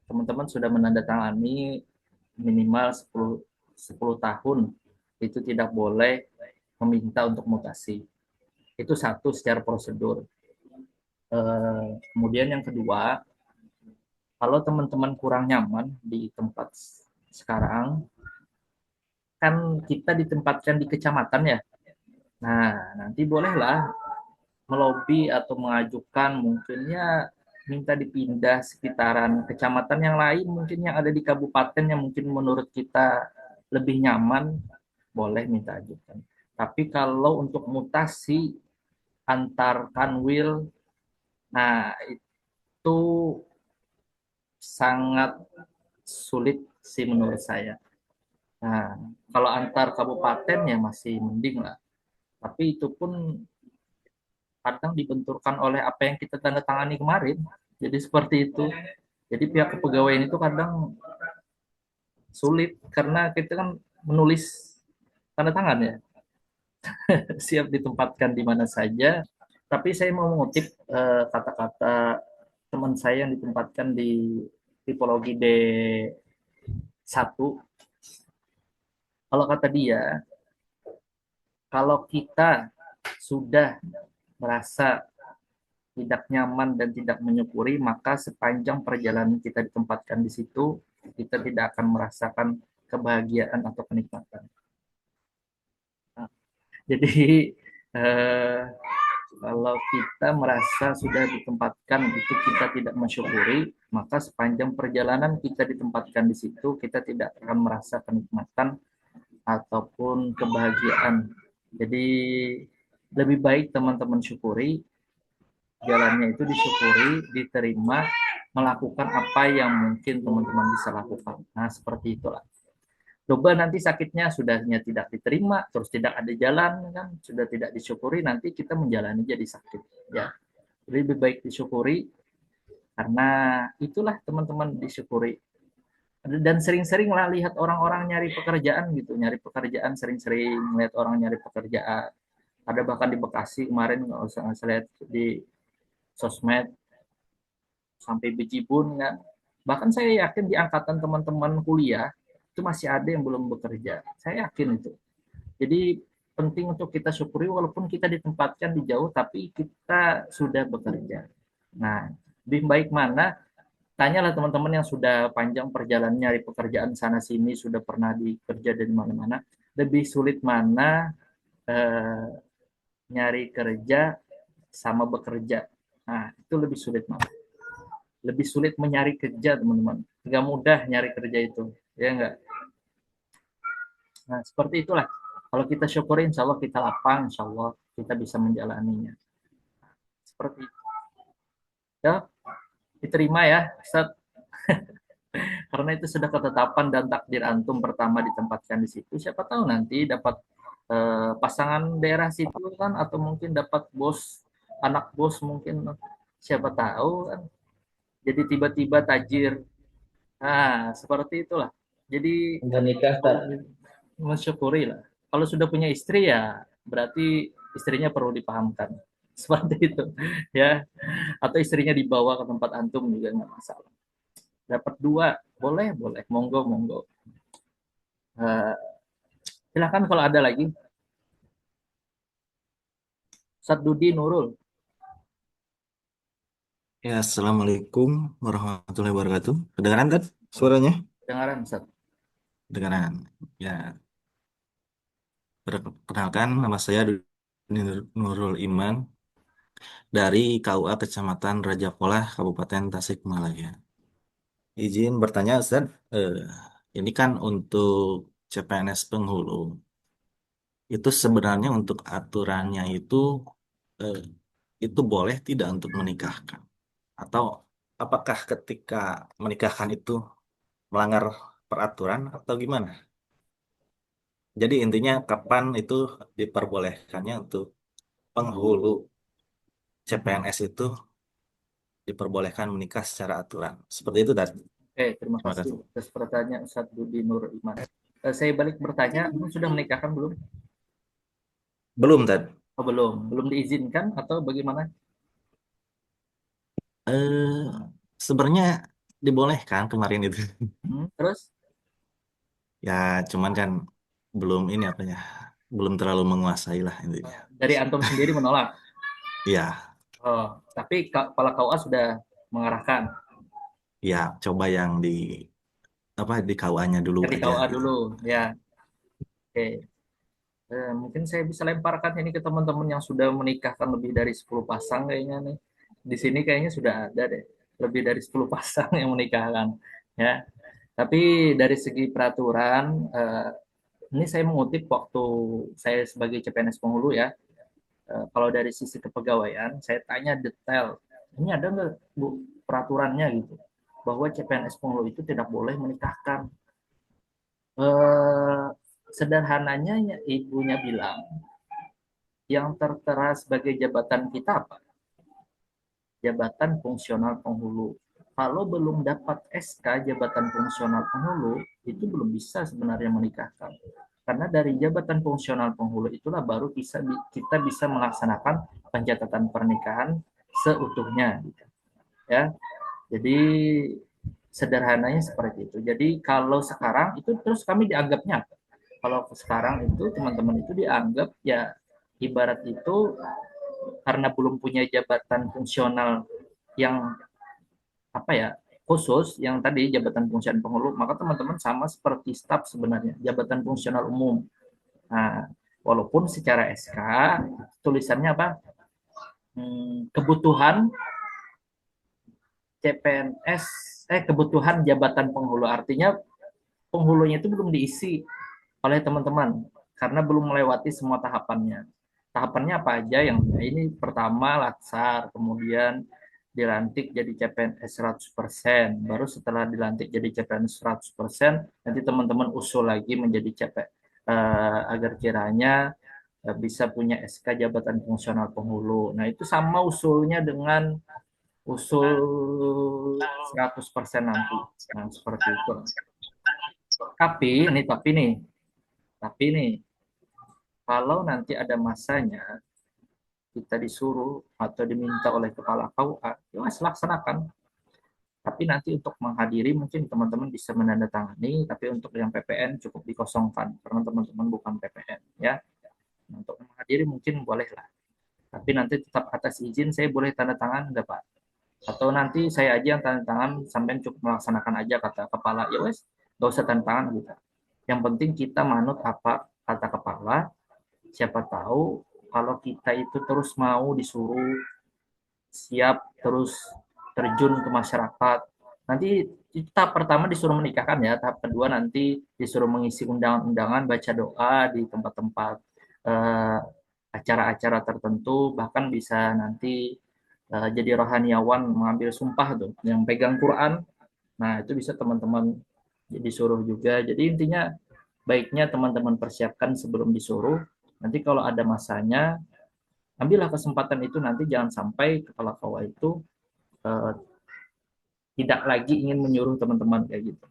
Teman-teman sudah menandatangani minimal 10 tahun itu tidak boleh meminta untuk mutasi. Itu satu secara prosedur. Kemudian yang kedua, kalau teman-teman kurang nyaman di tempat sekarang, kan kita ditempatkan di kecamatan ya. Nah, nanti bolehlah melobi atau mengajukan mungkinnya minta dipindah sekitaran kecamatan yang lain, mungkin yang ada di kabupaten yang mungkin menurut kita lebih nyaman, boleh minta ajukan. Tapi kalau untuk mutasi antar kanwil, nah itu sangat sulit sih menurut saya. Nah, kalau antar kabupaten ya masih mending lah. Tapi itu pun kadang dibenturkan oleh apa yang kita tanda tangani kemarin. Jadi seperti itu. Jadi pihak kepegawaian itu kadang sulit karena kita kan menulis tanda tangan ya, siap ditempatkan di mana saja. Tapi saya mau mengutip kata-kata teman saya yang ditempatkan di tipologi D1. Kalau kata dia, kalau kita sudah merasa tidak nyaman dan tidak menyukuri, maka sepanjang perjalanan kita ditempatkan di situ, kita tidak akan merasakan kebahagiaan atau kenikmatan. Nah, jadi eh, kalau kita merasa sudah ditempatkan itu kita tidak mensyukuri, maka sepanjang perjalanan kita ditempatkan di situ, kita tidak akan merasa kenikmatan ataupun kebahagiaan. Jadi lebih baik teman-teman syukuri, jalannya itu disyukuri, diterima, melakukan apa yang mungkin teman-teman bisa lakukan. Nah, seperti itulah. Coba nanti sakitnya sudahnya tidak diterima, terus tidak ada jalan, kan sudah tidak disyukuri, nanti kita menjalani jadi sakit. Ya, lebih baik disyukuri, karena itulah teman-teman disyukuri. Dan sering-sering lah lihat orang-orang nyari pekerjaan gitu, nyari pekerjaan sering-sering lihat orang nyari pekerjaan. Ada bahkan di Bekasi kemarin nggak usah lihat di sosmed sampai bejibun kan. Bahkan saya yakin di angkatan teman-teman kuliah itu masih ada yang belum bekerja. Saya yakin itu. Jadi penting untuk kita syukuri walaupun kita ditempatkan di jauh tapi kita sudah bekerja. Nah, lebih baik mana? Tanyalah teman-teman yang sudah panjang perjalanan nyari pekerjaan sana sini, sudah pernah dikerja dari mana-mana. Lebih sulit mana nyari kerja sama bekerja? Nah, itu lebih sulit mana? Lebih sulit mencari kerja teman-teman, nggak mudah nyari kerja itu, ya enggak. Nah seperti itulah, kalau kita syukuri insya Allah kita lapang, insya Allah kita bisa menjalaninya seperti itu ya. Diterima ya Ustaz, karena itu sudah ketetapan dan takdir antum pertama ditempatkan di situ. Siapa tahu nanti dapat pasangan daerah situ kan, atau mungkin dapat bos, anak bos mungkin, siapa tahu kan, jadi tiba-tiba tajir. Nah, seperti itulah. Jadi Udah nikah Ustaz. mensyukuri lah. Kalau sudah punya istri ya berarti istrinya perlu dipahamkan. Seperti itu ya. Atau istrinya dibawa ke tempat antum juga nggak masalah. Dapat dua, boleh, boleh. Monggo, monggo. Silahkan kalau ada lagi. Sadudi Nurul. Ya, Assalamualaikum warahmatullahi wabarakatuh. Kedengaran kan suaranya? Dengaran, Ustaz. Kedengaran. Ya, perkenalkan nama saya Nurul Iman dari KUA Kecamatan Raja Polah, Kabupaten Tasikmalaya. Izin bertanya, Ustaz. Ini kan untuk CPNS penghulu. Itu sebenarnya untuk aturannya eh, itu boleh tidak untuk menikahkan? Atau apakah ketika menikahkan itu melanggar peraturan atau gimana? Jadi intinya kapan itu diperbolehkannya untuk penghulu CPNS itu diperbolehkan menikah secara aturan. Seperti itu, Dan. Oke, terima Terima kasih kasih. atas pertanyaan Ustadz Budi Nur Iman. Saya balik bertanya, ini sudah menikahkan belum? Belum, Dan. Oh, belum. Belum diizinkan atau bagaimana? Eh, Sebenarnya dibolehkan kemarin itu. Terus? Ya, cuman kan belum ini apa ya, belum terlalu menguasai lah intinya. Dari antum sendiri menolak? Ya, Oh, tapi kepala KUA sudah mengarahkan ya coba yang di apa di KUA-nya dulu dari aja KUA gitu. dulu, ya. Oke. Mungkin saya bisa lemparkan ini ke teman-teman yang sudah menikahkan lebih dari 10 pasang kayaknya nih. Di sini kayaknya sudah ada deh, lebih dari 10 pasang yang menikahkan, ya. Tapi dari segi peraturan, ini saya mengutip waktu saya sebagai CPNS penghulu ya. Kalau dari sisi kepegawaian, saya tanya detail. Ini ada nggak Bu peraturannya gitu, bahwa CPNS penghulu itu tidak boleh menikahkan. Eh, Sederhananya ibunya bilang yang tertera sebagai jabatan kita apa? Jabatan fungsional penghulu. Kalau belum dapat SK jabatan fungsional penghulu, itu belum bisa sebenarnya menikahkan. Karena dari jabatan fungsional penghulu itulah baru kita bisa melaksanakan pencatatan pernikahan seutuhnya. Gitu. Ya, jadi sederhananya seperti itu. Jadi kalau sekarang itu terus kami dianggapnya apa? Kalau sekarang itu teman-teman itu dianggap ya ibarat itu karena belum punya jabatan fungsional yang apa ya khusus yang tadi jabatan fungsional penghulu, maka teman-teman sama seperti staf sebenarnya jabatan fungsional umum. Nah, walaupun secara SK tulisannya apa? Kebutuhan CPNS kebutuhan jabatan penghulu, artinya penghulunya itu belum diisi oleh teman-teman karena belum melewati semua tahapannya. Tahapannya apa aja yang ini pertama latsar, kemudian dilantik jadi CPNS 100%, baru setelah dilantik jadi CPNS 100%, nanti teman-teman usul lagi menjadi agar kiranya bisa punya SK jabatan fungsional penghulu. Nah, itu sama usulnya dengan usul 100% nanti. Nah, seperti itu. Tapi nih, kalau nanti ada masanya kita disuruh atau diminta oleh kepala KUA, ya mas laksanakan. Tapi nanti untuk menghadiri mungkin teman-teman bisa menandatangani, tapi untuk yang PPN cukup dikosongkan karena teman-teman bukan PPN ya. Untuk menghadiri mungkin bolehlah. Tapi nanti tetap atas izin saya boleh tanda tangan enggak Pak? Atau nanti saya aja yang tanda tangan sampai cukup melaksanakan aja kata kepala. Ya wes, nggak usah tanda tangan gitu. Yang penting kita manut apa kata kepala. Siapa tahu kalau kita itu terus mau disuruh siap terus terjun ke masyarakat. Nanti tahap pertama disuruh menikahkan ya, tahap kedua nanti disuruh mengisi undangan-undangan, baca doa di tempat-tempat eh, acara-acara tertentu, bahkan bisa nanti jadi rohaniawan mengambil sumpah tuh, yang pegang Quran. Nah itu bisa teman-teman disuruh juga. Jadi intinya baiknya teman-teman persiapkan sebelum disuruh. Nanti kalau ada masanya, ambillah kesempatan itu nanti jangan sampai kepala KUA itu uh, tidak lagi ingin menyuruh teman-teman kayak gitu.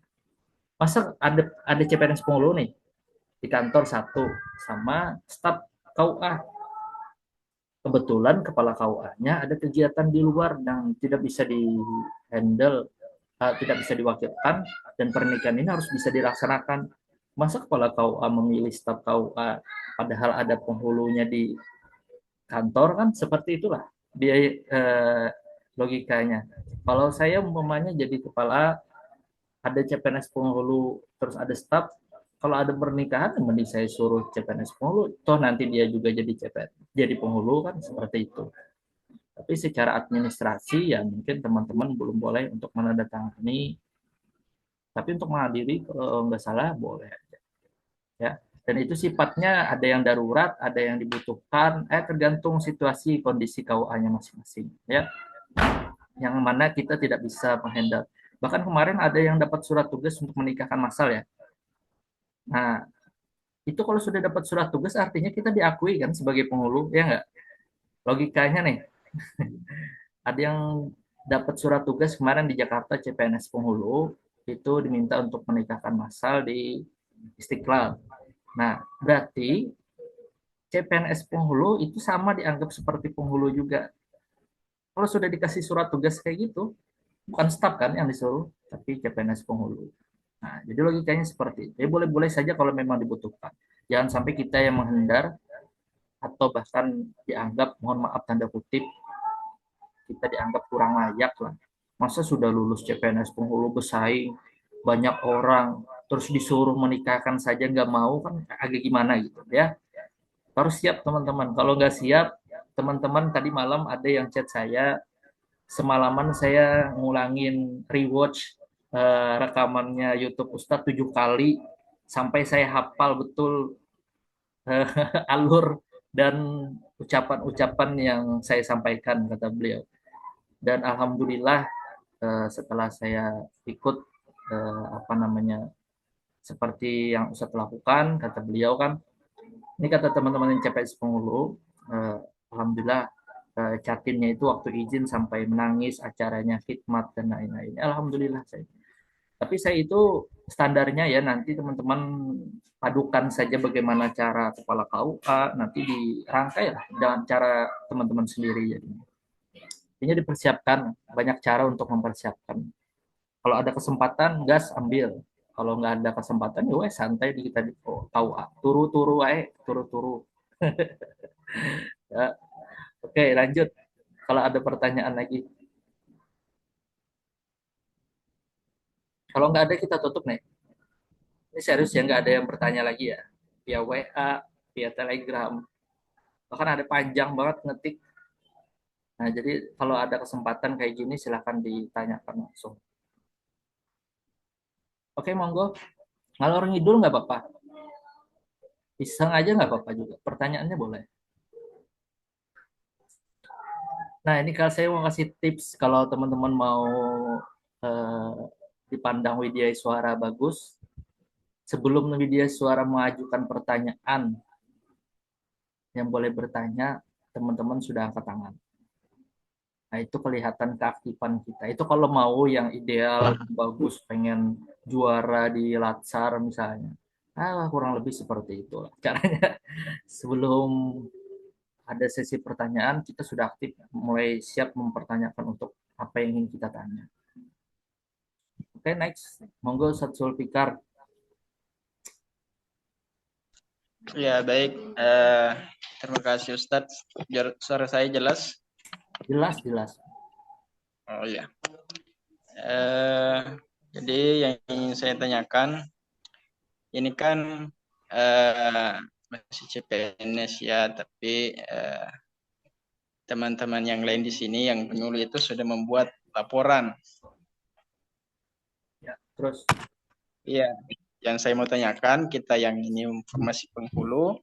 Masa ada CPNS penghulu nih di kantor satu sama staf KUA. Kebetulan kepala KUA-nya ada kegiatan di luar yang tidak bisa di-handle, tidak bisa diwakilkan, dan pernikahan ini harus bisa dilaksanakan. Masa kepala KUA memilih staf KUA padahal ada penghulunya di kantor kan seperti itulah biaya logikanya. Kalau saya umpamanya jadi kepala ada CPNS penghulu terus ada staf, kalau ada pernikahan mending saya suruh CPNS penghulu, toh nanti dia juga jadi CPNS jadi penghulu kan seperti itu. Tapi secara administrasi ya mungkin teman-teman belum boleh untuk menandatangani, tapi untuk menghadiri kalau nggak salah boleh aja ya. Dan itu sifatnya ada yang darurat, ada yang dibutuhkan, tergantung situasi kondisi KUA-nya masing-masing ya. Yang mana kita tidak bisa menghandle. Bahkan kemarin ada yang dapat surat tugas untuk menikahkan massal ya. Nah, Itu kalau sudah dapat surat tugas artinya kita diakui kan sebagai penghulu, ya nggak? Logikanya nih, ada yang dapat surat tugas kemarin di Jakarta CPNS penghulu, itu diminta untuk menikahkan massal di Istiqlal. Nah, berarti CPNS penghulu itu sama dianggap seperti penghulu juga. Kalau sudah dikasih surat tugas kayak gitu, bukan staf kan yang disuruh, tapi CPNS penghulu. Nah, jadi logikanya seperti itu. Ya boleh-boleh saja kalau memang dibutuhkan. Jangan sampai kita yang menghindar atau bahkan dianggap, mohon maaf tanda kutip, kita dianggap kurang layak lah. Masa sudah lulus CPNS penghulu bersaing banyak orang, terus disuruh menikahkan saja nggak mau, kan agak gimana gitu ya. Harus siap teman-teman. Kalau nggak siap, teman-teman tadi malam ada yang chat saya, semalaman saya ngulangin rewatch rekamannya YouTube Ustadz 7 kali sampai saya hafal betul alur dan ucapan-ucapan yang saya sampaikan, kata beliau. Dan alhamdulillah setelah saya ikut apa namanya seperti yang Ustadz lakukan, kata beliau kan, ini kata teman-teman yang CPNS penghulu, alhamdulillah Catinnya itu waktu izin sampai menangis, acaranya khidmat dan lain-lain. Alhamdulillah saya. Tapi saya itu standarnya ya nanti teman-teman padukan saja bagaimana cara kepala KUA, nanti dirangkai lah dengan cara teman-teman sendiri. Jadi dipersiapkan, banyak cara untuk mempersiapkan. Kalau ada kesempatan, gas ambil. Kalau nggak ada kesempatan, ya wes santai di kita di KUA. Turu-turu aja, turu-turu. Ya. Oke, lanjut. Kalau ada pertanyaan lagi. Kalau nggak ada, kita tutup nih. Ini serius ya, nggak ada yang bertanya lagi ya. Via WA, via Telegram. Bahkan ada panjang banget ngetik. Nah, jadi kalau ada kesempatan kayak gini, silahkan ditanyakan langsung. Oke, monggo. Ngalor ngidul nggak apa-apa. Iseng aja nggak apa-apa juga. Pertanyaannya boleh. Nah, ini kalau saya mau kasih tips kalau teman-teman mau dipandang Widya Suara bagus, sebelum Widya Suara mengajukan pertanyaan yang boleh bertanya, teman-teman sudah angkat tangan. Nah, itu kelihatan keaktifan kita. Itu kalau mau yang ideal, bagus, pengen juara di Latsar misalnya. Kurang lebih seperti itu caranya. Sebelum ada sesi pertanyaan, kita sudah aktif, mulai siap mempertanyakan untuk apa yang ingin kita tanya. Oke, next. Monggo Ustadz Zulfikar. Ya, baik. Terima kasih Ustadz. Suara saya jelas? Jelas, jelas. Oh iya. Jadi yang ingin saya tanyakan, ini kan masih CPNS ya, tapi teman-teman yang lain di sini yang penyuluh itu sudah membuat laporan. Ya, terus? Iya, yang saya mau tanyakan, kita yang ini informasi penghulu,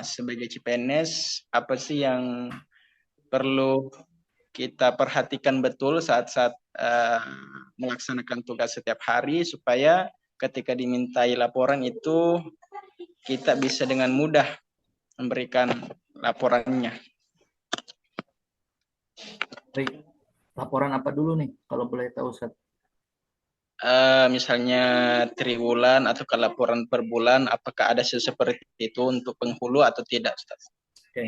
sebagai CPNS, apa sih yang perlu kita perhatikan betul saat-saat melaksanakan tugas setiap hari, supaya ketika dimintai laporan itu kita bisa dengan mudah memberikan laporannya. Baik. Laporan apa dulu nih, kalau boleh tahu, Ustaz? Misalnya triwulan atau laporan per bulan, apakah ada seperti itu untuk penghulu atau tidak, Ustaz? Oke.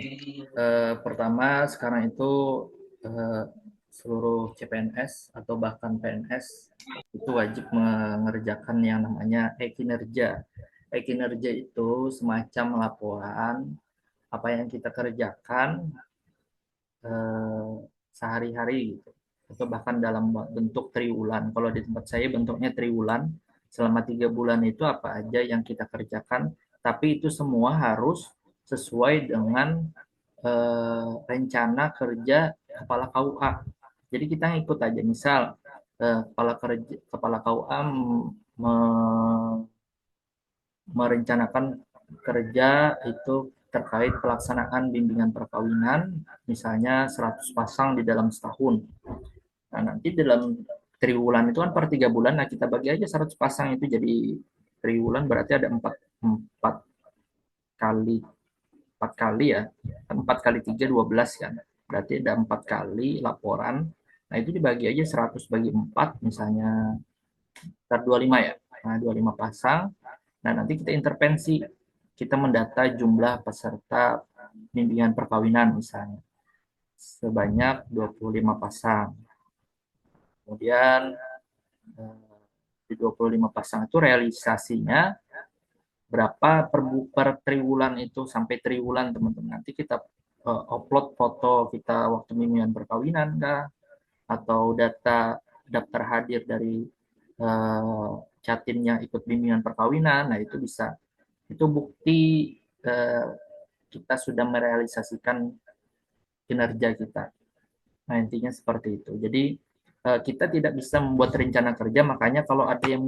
Pertama, sekarang itu seluruh CPNS atau bahkan PNS itu wajib mengerjakan yang namanya e-kinerja. E-kinerja itu semacam laporan apa yang kita kerjakan sehari-hari gitu, atau bahkan dalam bentuk triwulan. Kalau di tempat saya bentuknya triwulan, selama 3 bulan itu apa aja yang kita kerjakan, tapi itu semua harus sesuai dengan rencana kerja kepala KUA. Jadi kita ngikut aja, misal kepala KUA merencanakan kerja itu terkait pelaksanaan bimbingan perkawinan, misalnya 100 pasang di dalam setahun. Nah, nanti dalam triwulan itu kan per 3 bulan, nah kita bagi aja 100 pasang itu jadi triwulan, berarti ada 4 4 kali 4 kali ya, 4 kali 3 12 kan, berarti ada 4 kali laporan. Nah itu dibagi aja 100 bagi 4 misalnya 25 ya, nah 25 pasang. Nah nanti kita intervensi, kita mendata jumlah peserta bimbingan perkawinan misalnya sebanyak 25 pasang. Kemudian di 25 pasang itu realisasinya berapa per triwulan itu, sampai triwulan teman-teman. Nanti kita upload foto kita waktu bimbingan perkawinan kah, atau data daftar hadir dari Jatim yang ikut bimbingan perkawinan. Nah itu bisa, itu bukti kita sudah merealisasikan kinerja kita. Nah intinya seperti itu. Jadi kita tidak bisa membuat rencana kerja, makanya kalau ada yang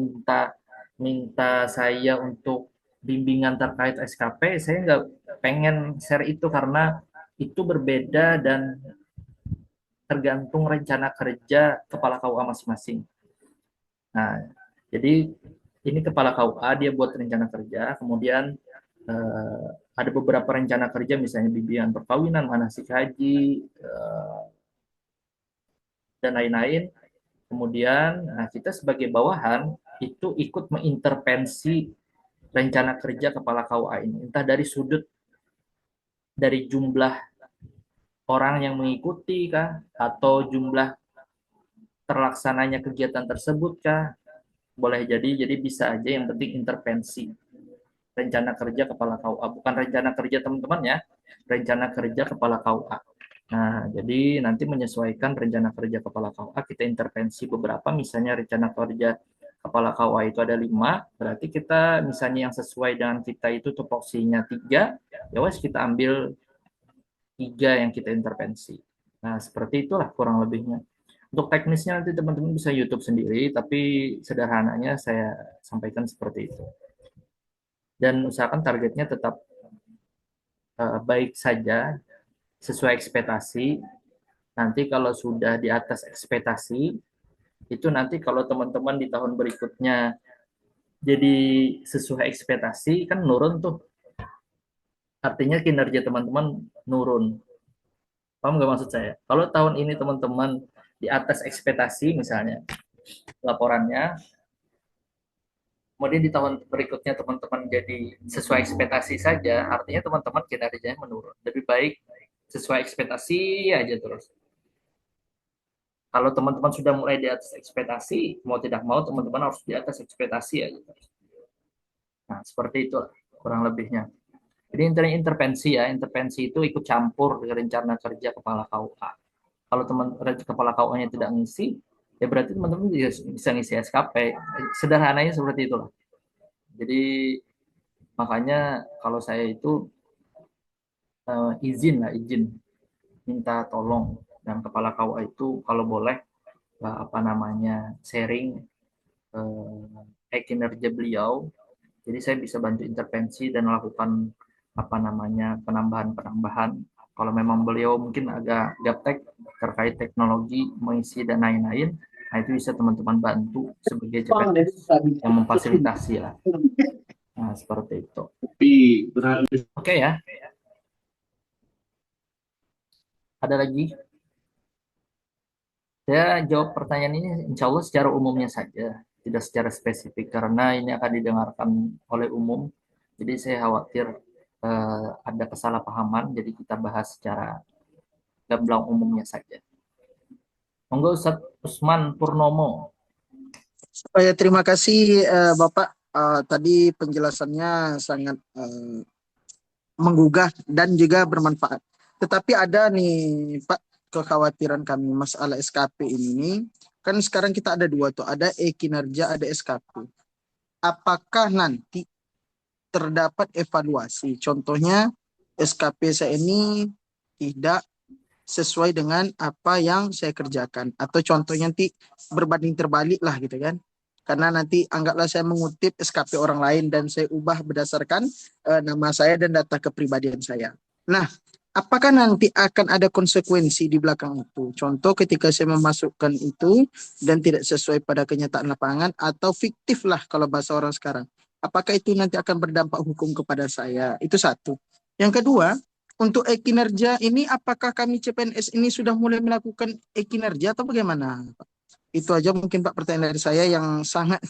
minta saya untuk bimbingan terkait SKP, saya nggak pengen share itu karena itu berbeda dan tergantung rencana kerja kepala KUA masing-masing. Nah, jadi ini kepala KUA dia buat rencana kerja, kemudian ada beberapa rencana kerja misalnya bimbingan perkawinan, manasik haji, dan lain-lain. Kemudian kita sebagai bawahan itu ikut mengintervensi rencana kerja kepala KUA ini, entah dari sudut dari jumlah orang yang mengikuti kah, atau jumlah terlaksananya kegiatan tersebut kah, boleh jadi bisa aja, yang penting intervensi rencana kerja kepala KUA, bukan rencana kerja teman-teman ya, rencana kerja kepala KUA. Nah, jadi nanti menyesuaikan rencana kerja kepala KUA, kita intervensi beberapa, misalnya rencana kerja kepala KUA itu ada 5, berarti kita misalnya yang sesuai dengan kita itu tupoksinya 3, ya wes kita ambil 3 yang kita intervensi. Nah, seperti itulah kurang lebihnya. Untuk teknisnya nanti teman-teman bisa YouTube sendiri, tapi sederhananya saya sampaikan seperti itu. Dan usahakan targetnya tetap baik saja, sesuai ekspektasi. Nanti kalau sudah di atas ekspektasi, itu nanti kalau teman-teman di tahun berikutnya jadi sesuai ekspektasi, kan nurun tuh. Artinya kinerja teman-teman nurun. Paham nggak maksud saya? Kalau tahun ini teman-teman di atas ekspektasi misalnya laporannya, kemudian di tahun berikutnya teman-teman jadi sesuai ekspektasi saja, artinya teman-teman kinerjanya menurun. Lebih baik sesuai ekspektasi aja terus. Kalau teman-teman sudah mulai di atas ekspektasi, mau tidak mau teman-teman harus di atas ekspektasi aja. Nah, seperti itu kurang lebihnya. Jadi intinya intervensi ya, intervensi itu ikut campur dengan rencana kerja kepala KUA. Kalau kepala KUA-nya tidak ngisi, ya berarti teman-teman bisa ngisi SKP. Sederhananya seperti itulah. Jadi makanya kalau saya itu izin minta tolong, dan kepala KUA itu kalau boleh sharing kinerja beliau, jadi saya bisa bantu intervensi dan melakukan penambahan kalau memang beliau mungkin agak gaptek terkait teknologi mengisi dan lain-lain. Nah itu bisa teman-teman bantu sebagai CPNS yang memfasilitasi lah. Nah seperti itu. Oke ya. Ada lagi? Saya jawab pertanyaan ini insya Allah secara umumnya saja, tidak secara spesifik, karena ini akan didengarkan oleh umum. Jadi saya khawatir ada kesalahpahaman, jadi kita bahas secara gamblang umumnya saja. Monggo Ustadz Usman Purnomo. Ya, terima kasih Bapak. Tadi penjelasannya sangat menggugah dan juga bermanfaat. Tetapi ada nih Pak, kekhawatiran kami masalah SKP ini. Kan sekarang kita ada 2 tuh, ada kinerja, ada SKP. Apakah nanti terdapat evaluasi? Contohnya SKP saya ini tidak sesuai dengan apa yang saya kerjakan, atau contohnya nanti berbanding terbalik lah gitu kan, karena nanti anggaplah saya mengutip SKP orang lain dan saya ubah berdasarkan nama saya dan data kepribadian saya. Nah, apakah nanti akan ada konsekuensi di belakang itu? Contoh ketika saya memasukkan itu dan tidak sesuai pada kenyataan lapangan atau fiktif lah kalau bahasa orang sekarang. Apakah itu nanti akan berdampak hukum kepada saya? Itu satu. Yang kedua, untuk e-kinerja ini apakah kami CPNS ini sudah mulai melakukan e-kinerja atau bagaimana? Itu aja mungkin Pak pertanyaan dari saya yang sangat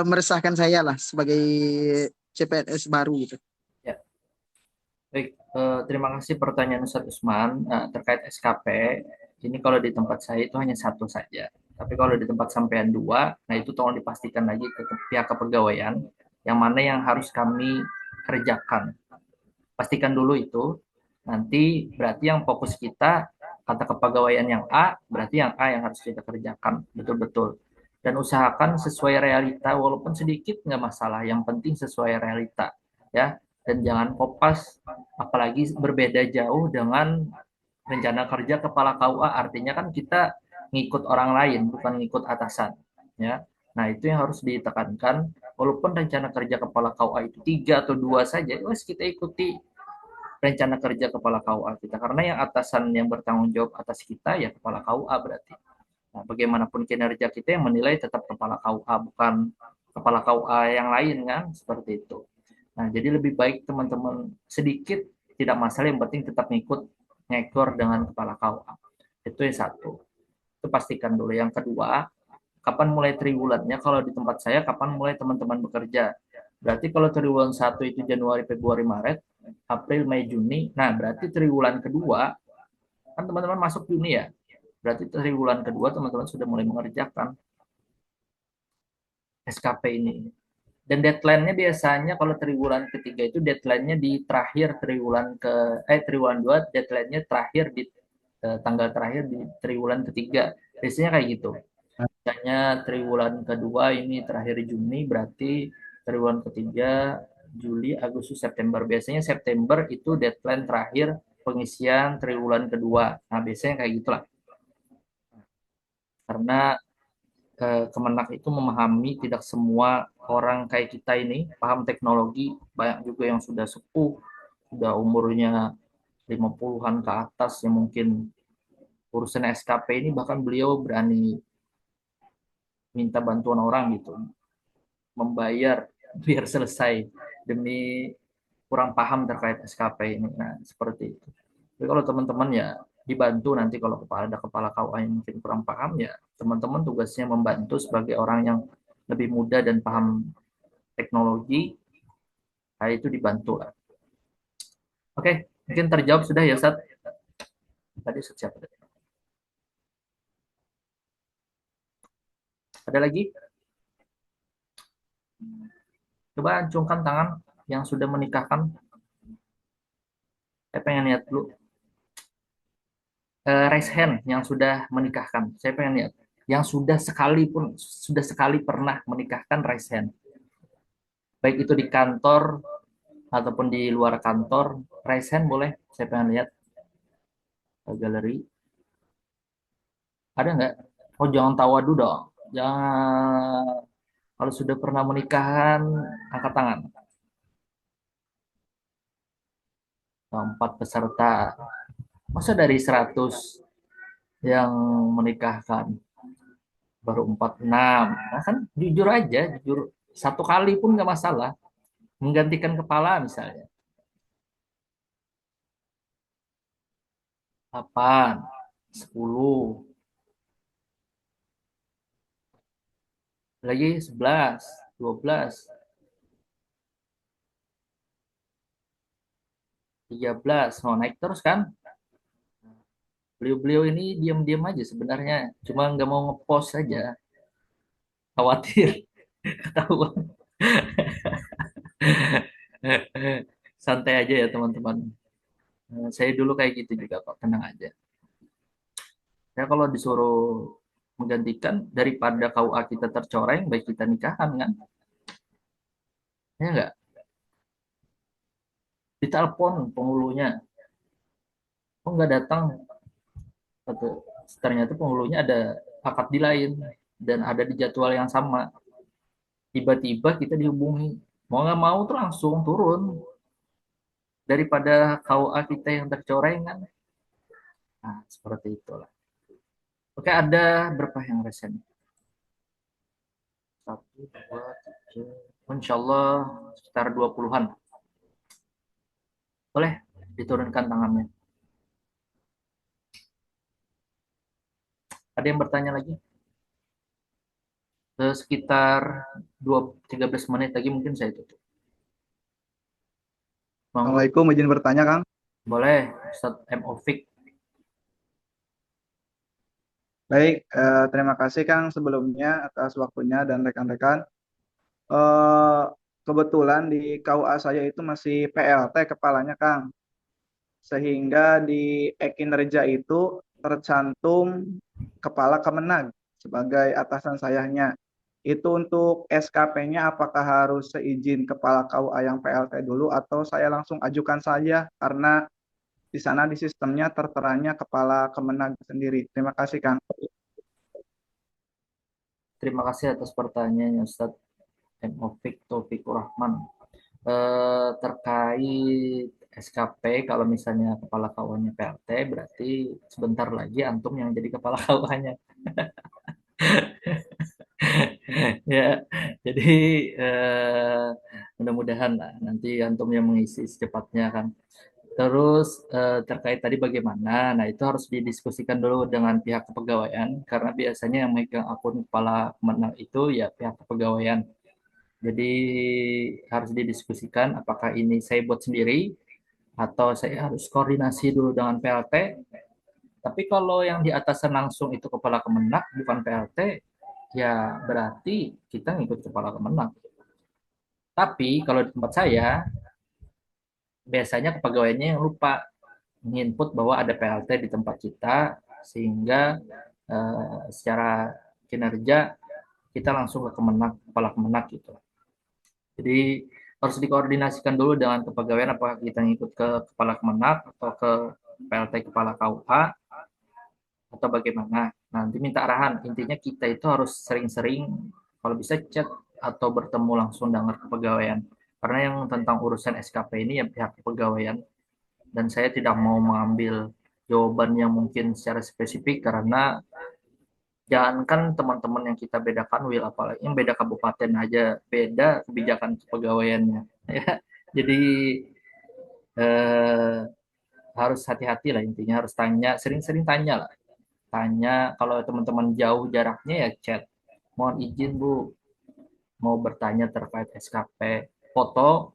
meresahkan saya lah sebagai CPNS baru gitu. Ya, baik. Terima kasih pertanyaan Ustadz Usman. Terkait SKP, ini kalau di tempat saya itu hanya satu saja. Tapi kalau di tempat sampean dua, nah itu tolong dipastikan lagi ke pihak kepegawaian, yang mana yang harus kami kerjakan. Pastikan dulu itu. Nanti berarti yang fokus kita, kata kepegawaian yang A, berarti yang A yang harus kita kerjakan betul-betul. Dan usahakan sesuai realita, walaupun sedikit nggak masalah. Yang penting sesuai realita, ya. Dan jangan kopas, apalagi berbeda jauh dengan rencana kerja kepala KUA. Artinya kan kita ngikut orang lain, bukan ngikut atasan, ya. Nah itu yang harus ditekankan. Walaupun rencana kerja kepala KUA itu 3 atau 2 saja, wes kita ikuti rencana kerja kepala KUA kita, karena yang atasan yang bertanggung jawab atas kita ya kepala KUA berarti. Nah, bagaimanapun kinerja kita yang menilai tetap kepala KUA, bukan kepala KUA yang lain kan, seperti itu. Nah, jadi lebih baik teman-teman sedikit tidak masalah, yang penting tetap ngekor dengan kepala KUA. Itu yang satu. Itu pastikan dulu. Yang kedua, kapan mulai triwulannya? Kalau di tempat saya, kapan mulai teman-teman bekerja? Berarti kalau triwulan 1 itu Januari, Februari, Maret, April, Mei, Juni. Nah, berarti triwulan kedua, kan teman-teman masuk Juni ya. Berarti triwulan kedua teman-teman sudah mulai mengerjakan SKP ini. Dan deadline-nya biasanya kalau triwulan ketiga itu deadline-nya di terakhir triwulan 2, deadline-nya terakhir di tanggal terakhir di triwulan ketiga. Biasanya kayak gitu. Misalnya triwulan kedua ini terakhir Juni, berarti triwulan ketiga Juli, Agustus, September. Biasanya September itu deadline terakhir pengisian triwulan kedua. Nah, biasanya kayak gitulah. Karena Kemenak itu memahami tidak semua orang kayak kita ini paham teknologi, banyak juga yang sudah sepuh, sudah umurnya 50-an ke atas yang mungkin urusan SKP ini bahkan beliau berani minta bantuan orang gitu, membayar biar selesai demi kurang paham terkait SKP ini. Nah, seperti itu. Jadi kalau teman-teman ya dibantu nanti kalau ada kepala KUA yang mungkin kurang paham ya teman-teman tugasnya membantu sebagai orang yang lebih muda dan paham teknologi, nah itu dibantu lah. Oke, mungkin terjawab sudah ya Ustaz? Tadi siapa? Ada lagi? Coba acungkan tangan yang sudah menikahkan. Saya pengen lihat dulu. Raise hand yang sudah menikahkan. Saya pengen lihat. Yang sudah sekali pernah menikahkan, raise hand. Baik itu di kantor ataupun di luar kantor, raise hand boleh. Saya pengen lihat. Galeri. Ada nggak? Oh, jangan tawadu dong. Jangan. Kalau sudah pernah menikahan, angkat tangan. 4 peserta. Masa dari 100 yang menikahkan baru 46? Nah, kan jujur aja, jujur. Satu kali pun nggak masalah. Menggantikan kepala misalnya. 8, 10. Lagi 11, 12. 13, mau naik terus kan? Beliau-beliau ini diam-diam aja sebenarnya, cuma nggak mau ngepost saja, khawatir ketahuan. Santai aja ya teman-teman. Saya dulu kayak gitu juga kok, tenang aja. Ya kalau disuruh menggantikan daripada KUA kita tercoreng, baik kita nikahan kan? Ya enggak? Ditelepon penghulunya, kok nggak datang? Ternyata penghulunya ada akad di lain dan ada di jadwal yang sama. Tiba-tiba kita dihubungi, mau nggak mau tuh langsung turun daripada KUA kita yang tercoreng kan. Nah, seperti itulah. Oke, ada berapa yang resen? 1, 2, 3, Insya Allah sekitar 20-an. Boleh diturunkan tangannya. Ada yang bertanya lagi? Sekitar 13 menit lagi mungkin saya tutup. Monggo. Assalamualaikum, izin bertanya, Kang. Boleh, Ustaz M. Ofik. Baik, terima kasih Kang sebelumnya atas waktunya dan rekan-rekan. Eh, Kebetulan di KUA saya itu masih PLT kepalanya, Kang. Sehingga di e-kinerja itu tercantum kepala Kemenag sebagai atasan sayanya. Itu untuk SKP-nya apakah harus seizin kepala KUA yang PLT dulu atau saya langsung ajukan saja karena di sana di sistemnya terteranya kepala Kemenag sendiri. Terima kasih, Kang. Terima kasih atas pertanyaannya Ustaz M. Ofik Taufikur Rahman. Terkait SKP, kalau misalnya kepala KUA-nya PLT, berarti sebentar lagi antum yang jadi kepala KUA-nya. Ya, jadi mudah-mudahan lah nanti antum yang mengisi secepatnya kan. Terus terkait tadi bagaimana, nah itu harus didiskusikan dulu dengan pihak kepegawaian karena biasanya yang megang akun kepala Kemenang itu ya pihak kepegawaian. Jadi harus didiskusikan apakah ini saya buat sendiri atau saya harus koordinasi dulu dengan PLT. Tapi kalau yang di atasan langsung itu kepala Kemenang bukan PLT, ya berarti kita ngikut kepala Kemenang. Tapi kalau di tempat saya biasanya kepegawaiannya yang lupa menginput bahwa ada PLT di tempat kita sehingga secara kinerja kita langsung ke Kemenag, kepala Kemenag gitu. Jadi harus dikoordinasikan dulu dengan kepegawaian apakah kita ngikut ke kepala Kemenag atau ke PLT kepala KUA atau bagaimana. Nanti minta arahan. Intinya kita itu harus sering-sering kalau bisa chat atau bertemu langsung dengan kepegawaian. Karena yang tentang urusan SKP ini ya pihak kepegawaian dan saya tidak mau mengambil jawaban yang mungkin secara spesifik karena jangankan teman-teman yang kita bedakan Will apalagi yang beda kabupaten aja beda kebijakan kepegawaiannya ya. Jadi eh, harus hati-hati lah intinya harus tanya sering-sering tanya lah tanya kalau teman-teman jauh jaraknya ya chat mohon izin Bu mau bertanya terkait SKP foto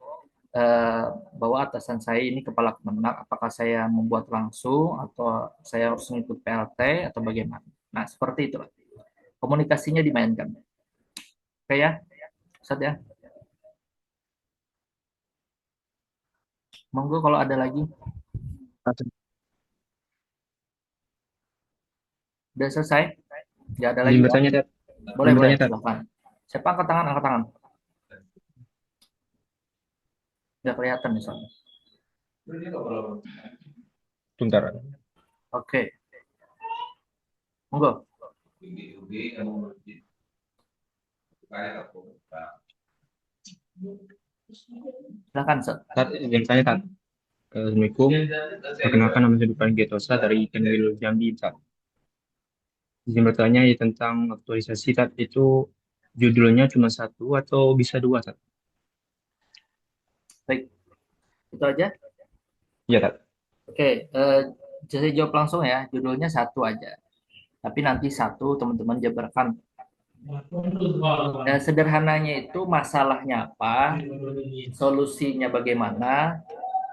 bahwa atasan saya ini kepala Kemenag, apakah saya membuat langsung atau saya harus mengikut PLT atau bagaimana. Nah, seperti itulah. Komunikasinya dimainkan. Oke ya, Ustaz ya. Monggo kalau ada lagi. Sudah selesai? Tidak ada lagi. Bertanya, boleh, boleh. Silakan. Siapa angkat tangan, angkat tangan. Tidak kelihatan misalnya. Bentar. Oke. Monggo. Silakan, Ustaz. Yang saya Tat. Assalamualaikum. Perkenalkan nama saya Dupani Getosa dari Kanwil Jambi, Tat. Izin bertanya ya tentang aktualisasi Tat itu judulnya cuma satu atau bisa dua Tat? Baik. Itu aja? Iya Tat. Oke, saya jawab langsung ya. Judulnya satu aja. Tapi nanti satu teman-teman jabarkan. Sederhananya itu masalahnya apa, solusinya bagaimana,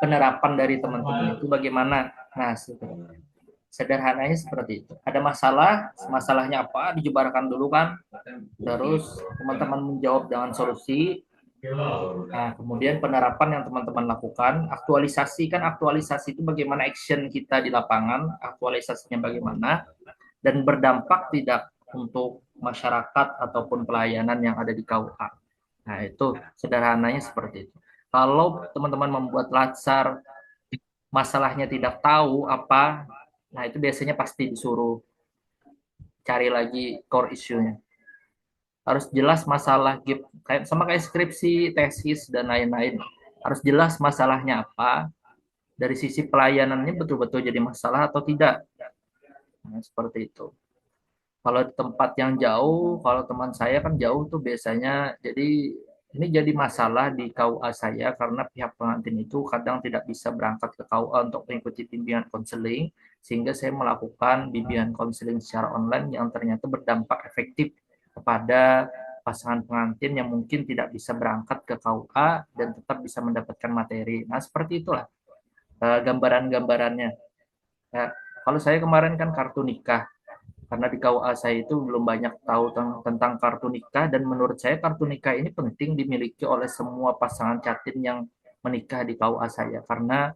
penerapan dari teman-teman itu bagaimana. Nah, sederhananya seperti itu. Ada masalah, masalahnya apa, dijabarkan dulu kan. Terus teman-teman menjawab dengan solusi. Nah, kemudian penerapan yang teman-teman lakukan, aktualisasi itu bagaimana action kita di lapangan, aktualisasinya bagaimana, dan berdampak tidak untuk masyarakat ataupun pelayanan yang ada di KUA. Nah, itu sederhananya seperti itu. Kalau teman-teman membuat latsar, masalahnya tidak tahu apa, nah itu biasanya pasti disuruh cari lagi core issue-nya. Harus jelas masalah sama kayak skripsi, tesis, dan lain-lain. Harus jelas masalahnya apa, dari sisi pelayanannya betul-betul jadi masalah atau tidak. Nah, seperti itu. Kalau tempat yang jauh, kalau teman saya kan jauh tuh biasanya, jadi Ini jadi masalah di KUA saya karena pihak pengantin itu kadang tidak bisa berangkat ke KUA untuk mengikuti bimbingan konseling, sehingga saya melakukan bimbingan konseling secara online yang ternyata berdampak efektif kepada pasangan pengantin yang mungkin tidak bisa berangkat ke KUA dan tetap bisa mendapatkan materi. Nah, seperti itulah gambaran-gambarannya. Ya, kalau saya kemarin kan kartu nikah, karena di KUA saya itu belum banyak tahu tentang kartu nikah, dan menurut saya kartu nikah ini penting dimiliki oleh semua pasangan catin yang menikah di KUA saya, karena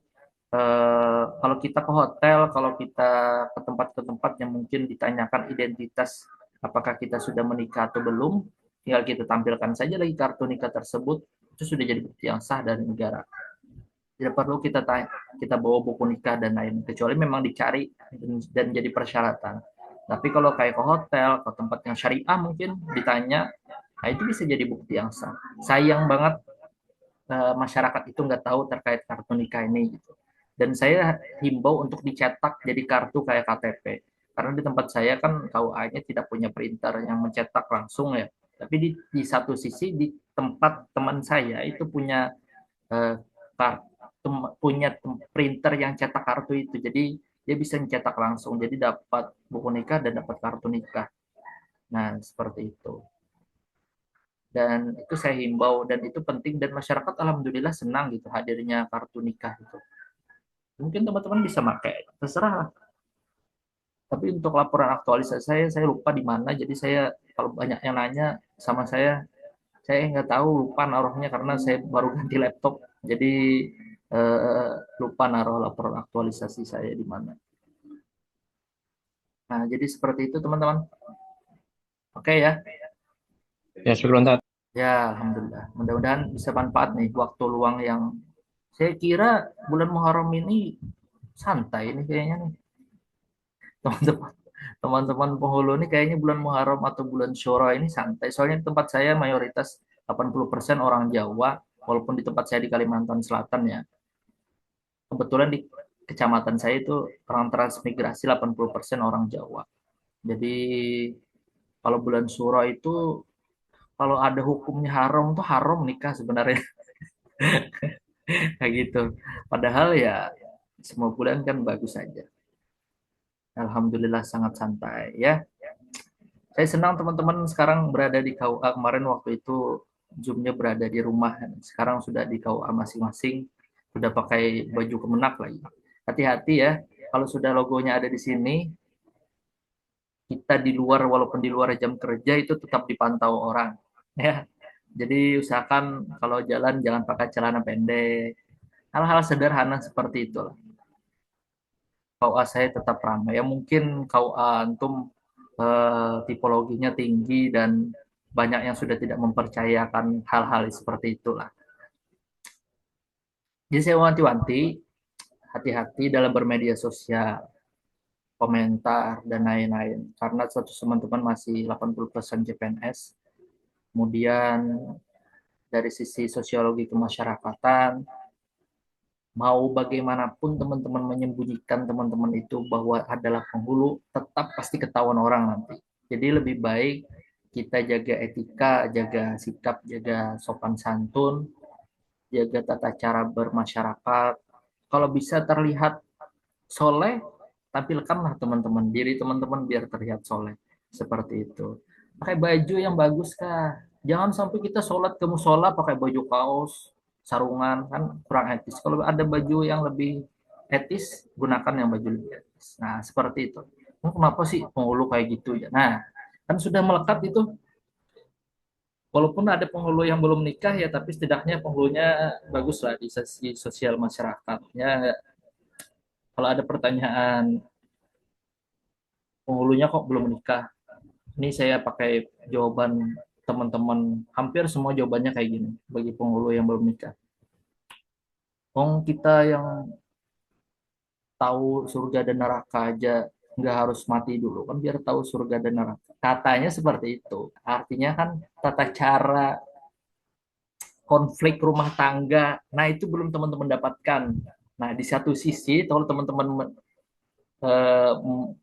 kalau kita ke hotel, kalau kita ke tempat yang mungkin ditanyakan identitas apakah kita sudah menikah atau belum, tinggal kita tampilkan saja lagi kartu nikah tersebut, itu sudah jadi bukti yang sah dari negara. Tidak perlu kita bawa buku nikah dan lain, kecuali memang dicari dan jadi persyaratan. Tapi kalau kayak ke hotel, ke tempat yang syariah mungkin ditanya, nah itu bisa jadi bukti yang sah. Sayang banget masyarakat itu nggak tahu terkait kartu nikah ini gitu. Dan saya himbau untuk dicetak jadi kartu kayak KTP. Karena di tempat saya kan KUA-nya tidak punya printer yang mencetak langsung ya. Tapi di satu sisi di tempat teman saya itu punya eh, punya printer yang cetak kartu itu. Jadi dia bisa mencetak langsung. Jadi dapat buku nikah dan dapat kartu nikah. Nah, seperti itu. Dan itu saya himbau dan itu penting, dan masyarakat alhamdulillah senang gitu hadirnya kartu nikah itu. Mungkin teman-teman bisa pakai, terserah. Tapi untuk laporan aktualisasi saya lupa di mana. Jadi saya kalau banyak yang nanya sama saya nggak tahu, lupa naruhnya karena saya baru ganti laptop. Jadi lupa naruh laporan aktualisasi saya di mana. Nah, jadi seperti itu teman-teman. Oke ya. Ya, syukur Ustaz. Ya, alhamdulillah. Mudah-mudahan bisa manfaat nih waktu luang yang saya kira bulan Muharram ini santai ini kayaknya nih. Teman-teman penghulu ini kayaknya bulan Muharram atau bulan Syura ini santai. Soalnya di tempat saya mayoritas 80% orang Jawa, walaupun di tempat saya di Kalimantan Selatan ya. Kebetulan di kecamatan saya itu orang transmigrasi 80% orang Jawa. Jadi kalau bulan Syura itu kalau ada hukumnya haram tuh haram nikah sebenarnya. Kayak gitu. Padahal ya semua bulan kan bagus saja. Alhamdulillah sangat santai ya. Saya senang teman-teman sekarang berada di KUA. Kemarin waktu itu Zoom-nya berada di rumah. Sekarang sudah di KUA masing-masing. Sudah pakai baju kemenak lagi. Hati-hati ya. Kalau sudah logonya ada di sini, kita di luar, walaupun di luar jam kerja itu tetap dipantau orang. Ya. Jadi usahakan kalau jalan jangan pakai celana pendek. Hal-hal sederhana seperti itulah. KUA saya tetap ramai. Ya mungkin KUA antum tipologinya tinggi dan banyak yang sudah tidak mempercayakan hal-hal seperti itulah. Jadi saya wanti-wanti, hati-hati dalam bermedia sosial, komentar, dan lain-lain. Karena status teman-teman masih 80% CPNS. Kemudian dari sisi sosiologi kemasyarakatan, mau bagaimanapun teman-teman menyembunyikan teman-teman itu bahwa adalah penghulu, tetap pasti ketahuan orang nanti. Jadi lebih baik kita jaga etika, jaga sikap, jaga sopan santun, jaga tata cara bermasyarakat. Kalau bisa terlihat soleh, tampilkanlah teman-teman, diri teman-teman biar terlihat soleh. Seperti itu. Pakai baju yang bagus kah? Jangan sampai kita sholat ke musola pakai baju kaos, sarungan, kan kurang etis. Kalau ada baju yang lebih etis, gunakan yang baju lebih etis. Nah, seperti itu. Kenapa sih penghulu kayak gitu ya? Nah, kan sudah melekat itu. Walaupun ada penghulu yang belum nikah ya, tapi setidaknya penghulunya bagus lah di sisi sosial masyarakatnya. Kalau ada pertanyaan penghulunya kok belum nikah, ini saya pakai jawaban teman-teman, hampir semua jawabannya kayak gini bagi penghulu yang belum nikah. Kita yang tahu surga dan neraka aja nggak harus mati dulu kan biar tahu surga dan neraka. Katanya seperti itu. Artinya kan tata cara konflik rumah tangga, nah itu belum teman-teman dapatkan. Nah di satu sisi kalau teman-teman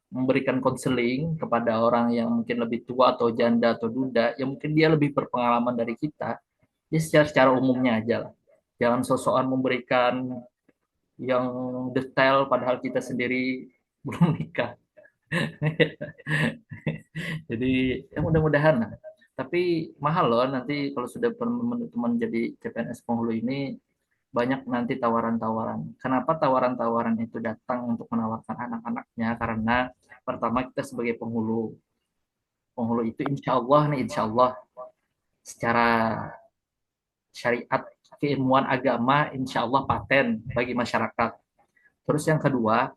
memberikan konseling kepada orang yang mungkin lebih tua atau janda atau duda, yang mungkin dia lebih berpengalaman dari kita, Ya secara umumnya aja lah. Jangan sosokan memberikan yang detail padahal kita sendiri belum nikah. Jadi ya mudah-mudahan lah. Tapi mahal loh nanti kalau sudah teman-teman jadi CPNS penghulu ini, banyak nanti tawaran-tawaran. Kenapa tawaran-tawaran itu datang untuk menawarkan anak-anaknya? Karena pertama kita sebagai penghulu, penghulu itu insya Allah nih, insya Allah secara syariat keilmuan agama insya Allah paten bagi masyarakat. Terus yang kedua,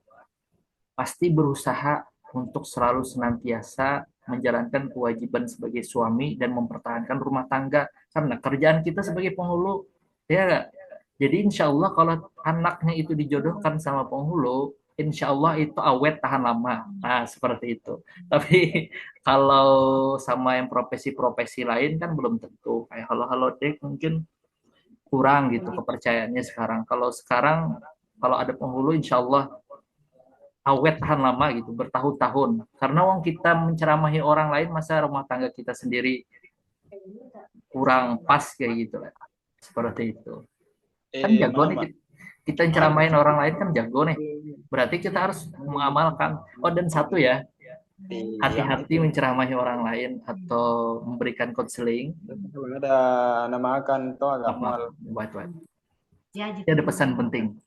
pasti berusaha untuk selalu senantiasa menjalankan kewajiban sebagai suami dan mempertahankan rumah tangga. Karena kerjaan kita sebagai penghulu, ya nggak? Jadi insya Allah kalau anaknya itu dijodohkan sama penghulu, insya Allah itu awet tahan lama. Nah, seperti itu. Tapi kalau sama yang profesi-profesi lain kan belum tentu. Kayak halo-halo dek mungkin kurang gitu kepercayaannya sekarang. Kalau sekarang, kalau ada penghulu insya Allah awet tahan lama gitu, bertahun-tahun. Karena uang kita menceramahi orang lain, masa rumah tangga kita sendiri kurang pas kayak gitu lah. Seperti itu. Kan jago nih kita ceramain orang lain kan jago nih. Berarti kita harus mengamalkan. Oh dan satu ya, hati-hati menceramahi orang lain atau memberikan konseling. Ada nama akan itu agak mal. Ini ada pesan penting.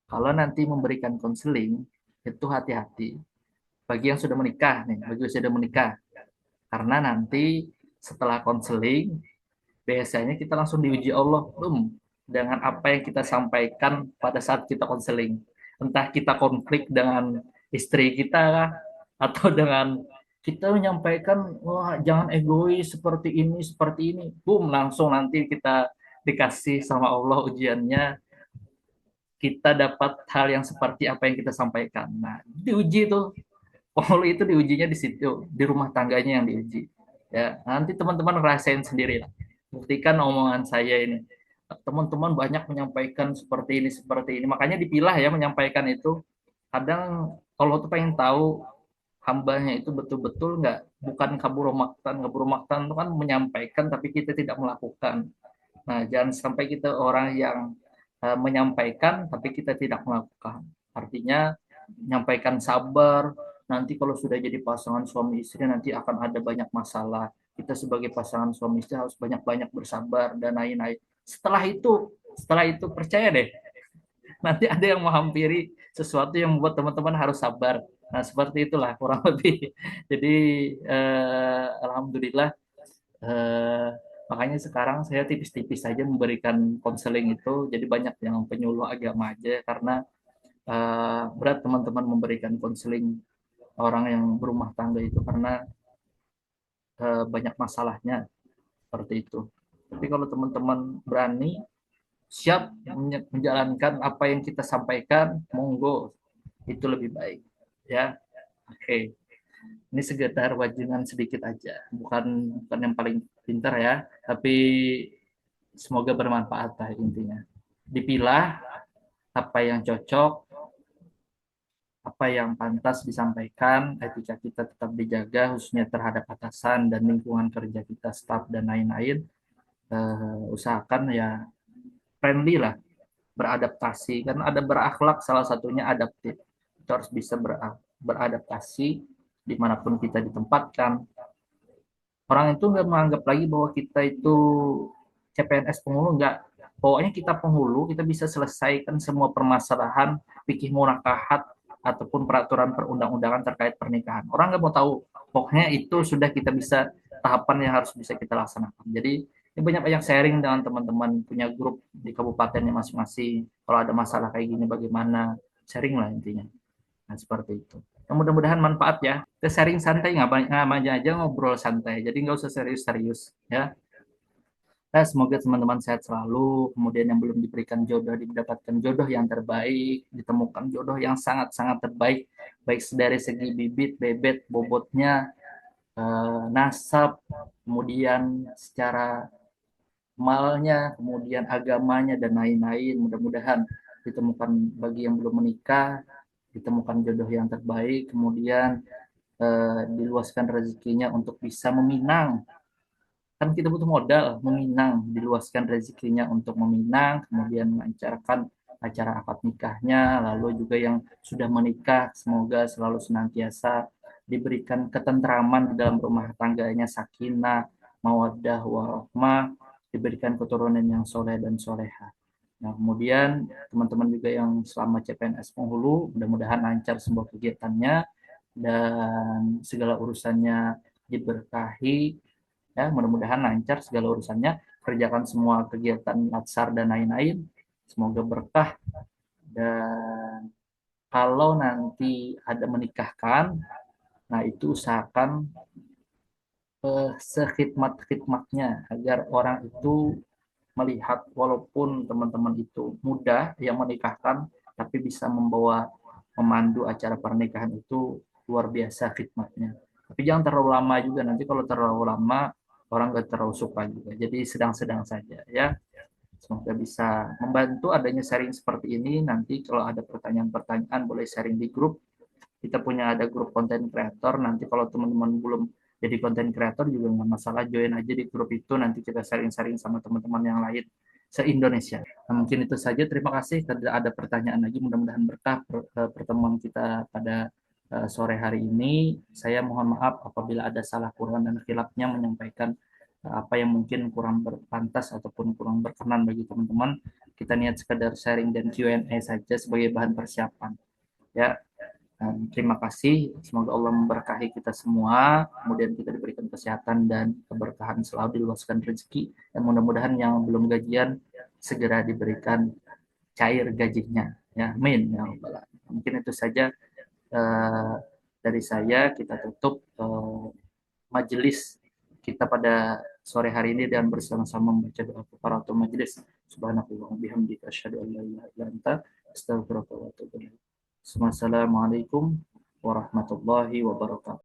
Kalau nanti memberikan konseling itu hati-hati. Bagi yang sudah menikah nih, bagi yang sudah menikah. Karena nanti setelah konseling biasanya kita langsung diuji Allah dengan apa yang kita sampaikan pada saat kita konseling. Entah kita konflik dengan istri kita atau dengan kita menyampaikan wah jangan egois seperti ini, langsung nanti kita dikasih sama Allah ujiannya, kita dapat hal yang seperti apa yang kita sampaikan. Nah, diuji tuh. Penghulu itu diujinya di situ, di rumah tangganya yang diuji. Ya, nanti teman-teman ngerasain sendiri lah. Buktikan omongan saya ini. Teman-teman banyak menyampaikan seperti ini. Makanya dipilah ya menyampaikan itu. Kadang kalau tuh pengen tahu hambanya itu betul-betul nggak, bukan kabur maktan itu kan menyampaikan tapi kita tidak melakukan. Nah, jangan sampai kita orang yang menyampaikan tapi kita tidak melakukan. Artinya menyampaikan sabar, nanti kalau sudah jadi pasangan suami istri nanti akan ada banyak masalah. Kita sebagai pasangan suami istri harus banyak-banyak bersabar dan lain-lain. Setelah itu percaya deh, nanti ada yang menghampiri sesuatu yang membuat teman-teman harus sabar. Nah, seperti itulah kurang lebih. Jadi alhamdulillah makanya sekarang saya tipis-tipis saja memberikan konseling itu, jadi banyak yang penyuluh agama aja karena berat teman-teman memberikan konseling orang yang berumah tangga itu karena banyak masalahnya seperti itu. Tapi kalau teman-teman berani siap menjalankan apa yang kita sampaikan, monggo, itu lebih baik ya. Oke. Ini sekedar wajibkan sedikit aja, bukan yang paling pintar ya, tapi semoga bermanfaat lah intinya. Dipilah apa yang cocok, apa yang pantas disampaikan, etika kita tetap dijaga, khususnya terhadap atasan dan lingkungan kerja kita, staf dan lain-lain. Usahakan ya friendly lah, beradaptasi, kan ada berakhlak salah satunya adaptif. Kita harus bisa beradaptasi dimanapun kita ditempatkan. Orang itu nggak menganggap lagi bahwa kita itu CPNS penghulu, nggak. Pokoknya kita penghulu, kita bisa selesaikan semua permasalahan fikih munakahat ataupun peraturan perundang-undangan terkait pernikahan. Orang nggak mau tahu, pokoknya itu sudah kita bisa tahapan yang harus bisa kita laksanakan. Jadi ini banyak-banyak sharing dengan teman-teman, punya grup di kabupatennya masing-masing. Kalau ada masalah kayak gini bagaimana, sharing lah intinya. Nah, seperti itu. Mudah-mudahan manfaat ya. Kita sharing santai, ngapain aja ngobrol santai. Jadi nggak usah serius-serius ya. Nah, semoga teman-teman sehat selalu. Kemudian yang belum diberikan jodoh didapatkan jodoh yang terbaik, ditemukan jodoh yang sangat-sangat terbaik, baik dari segi bibit, bebet, bobotnya, nasab, kemudian secara malnya, kemudian agamanya dan lain-lain. Mudah-mudahan ditemukan bagi yang belum menikah, ditemukan jodoh yang terbaik, kemudian diluaskan rezekinya untuk bisa meminang. Kan kita butuh modal meminang, diluaskan rezekinya untuk meminang, kemudian melancarkan acara akad nikahnya, lalu juga yang sudah menikah semoga selalu senantiasa diberikan ketentraman di dalam rumah tangganya, sakinah, mawaddah, warahmah, diberikan keturunan yang soleh dan soleha. Nah, kemudian teman-teman juga yang selama CPNS penghulu, mudah-mudahan lancar semua kegiatannya dan segala urusannya diberkahi, ya mudah-mudahan lancar segala urusannya, kerjakan semua kegiatan latsar dan lain-lain, semoga berkah. Dan kalau nanti ada menikahkan, nah itu usahakan sekhidmat-khidmatnya agar orang itu melihat walaupun teman-teman itu muda yang menikahkan, tapi bisa membawa memandu acara pernikahan itu luar biasa khidmatnya. Tapi jangan terlalu lama juga, nanti kalau terlalu lama orang gak terlalu suka juga. Jadi sedang-sedang saja ya. Semoga bisa membantu adanya sharing seperti ini. Nanti kalau ada pertanyaan-pertanyaan boleh sharing di grup. Kita punya ada grup konten kreator. Nanti kalau teman-teman belum jadi konten kreator juga nggak masalah, join aja di grup itu. Nanti kita sharing-sharing sama teman-teman yang lain se-Indonesia. Nah, mungkin itu saja. Terima kasih. Tidak ada pertanyaan lagi. Mudah-mudahan berkah pertemuan kita pada sore hari ini. Saya mohon maaf apabila ada salah kurang dan khilafnya menyampaikan apa yang mungkin kurang berpantas ataupun kurang berkenan bagi teman-teman. Kita niat sekedar sharing dan Q&A saja sebagai bahan persiapan. Ya, dan terima kasih. Semoga Allah memberkahi kita semua. Kemudian kita diberikan kesehatan dan keberkahan selalu, diluaskan rezeki. Dan mudah-mudahan yang belum gajian segera diberikan cair gajinya. Ya, amin. Ya, mungkin itu saja dari saya. Kita tutup majelis kita pada sore hari ini dan bersama-sama membaca doa kafaratul majelis. Subhanallah bihamdika asyhadu an la ilaha illa anta astaghfiruka wa atubu ilaik. Assalamualaikum warahmatullahi wabarakatuh.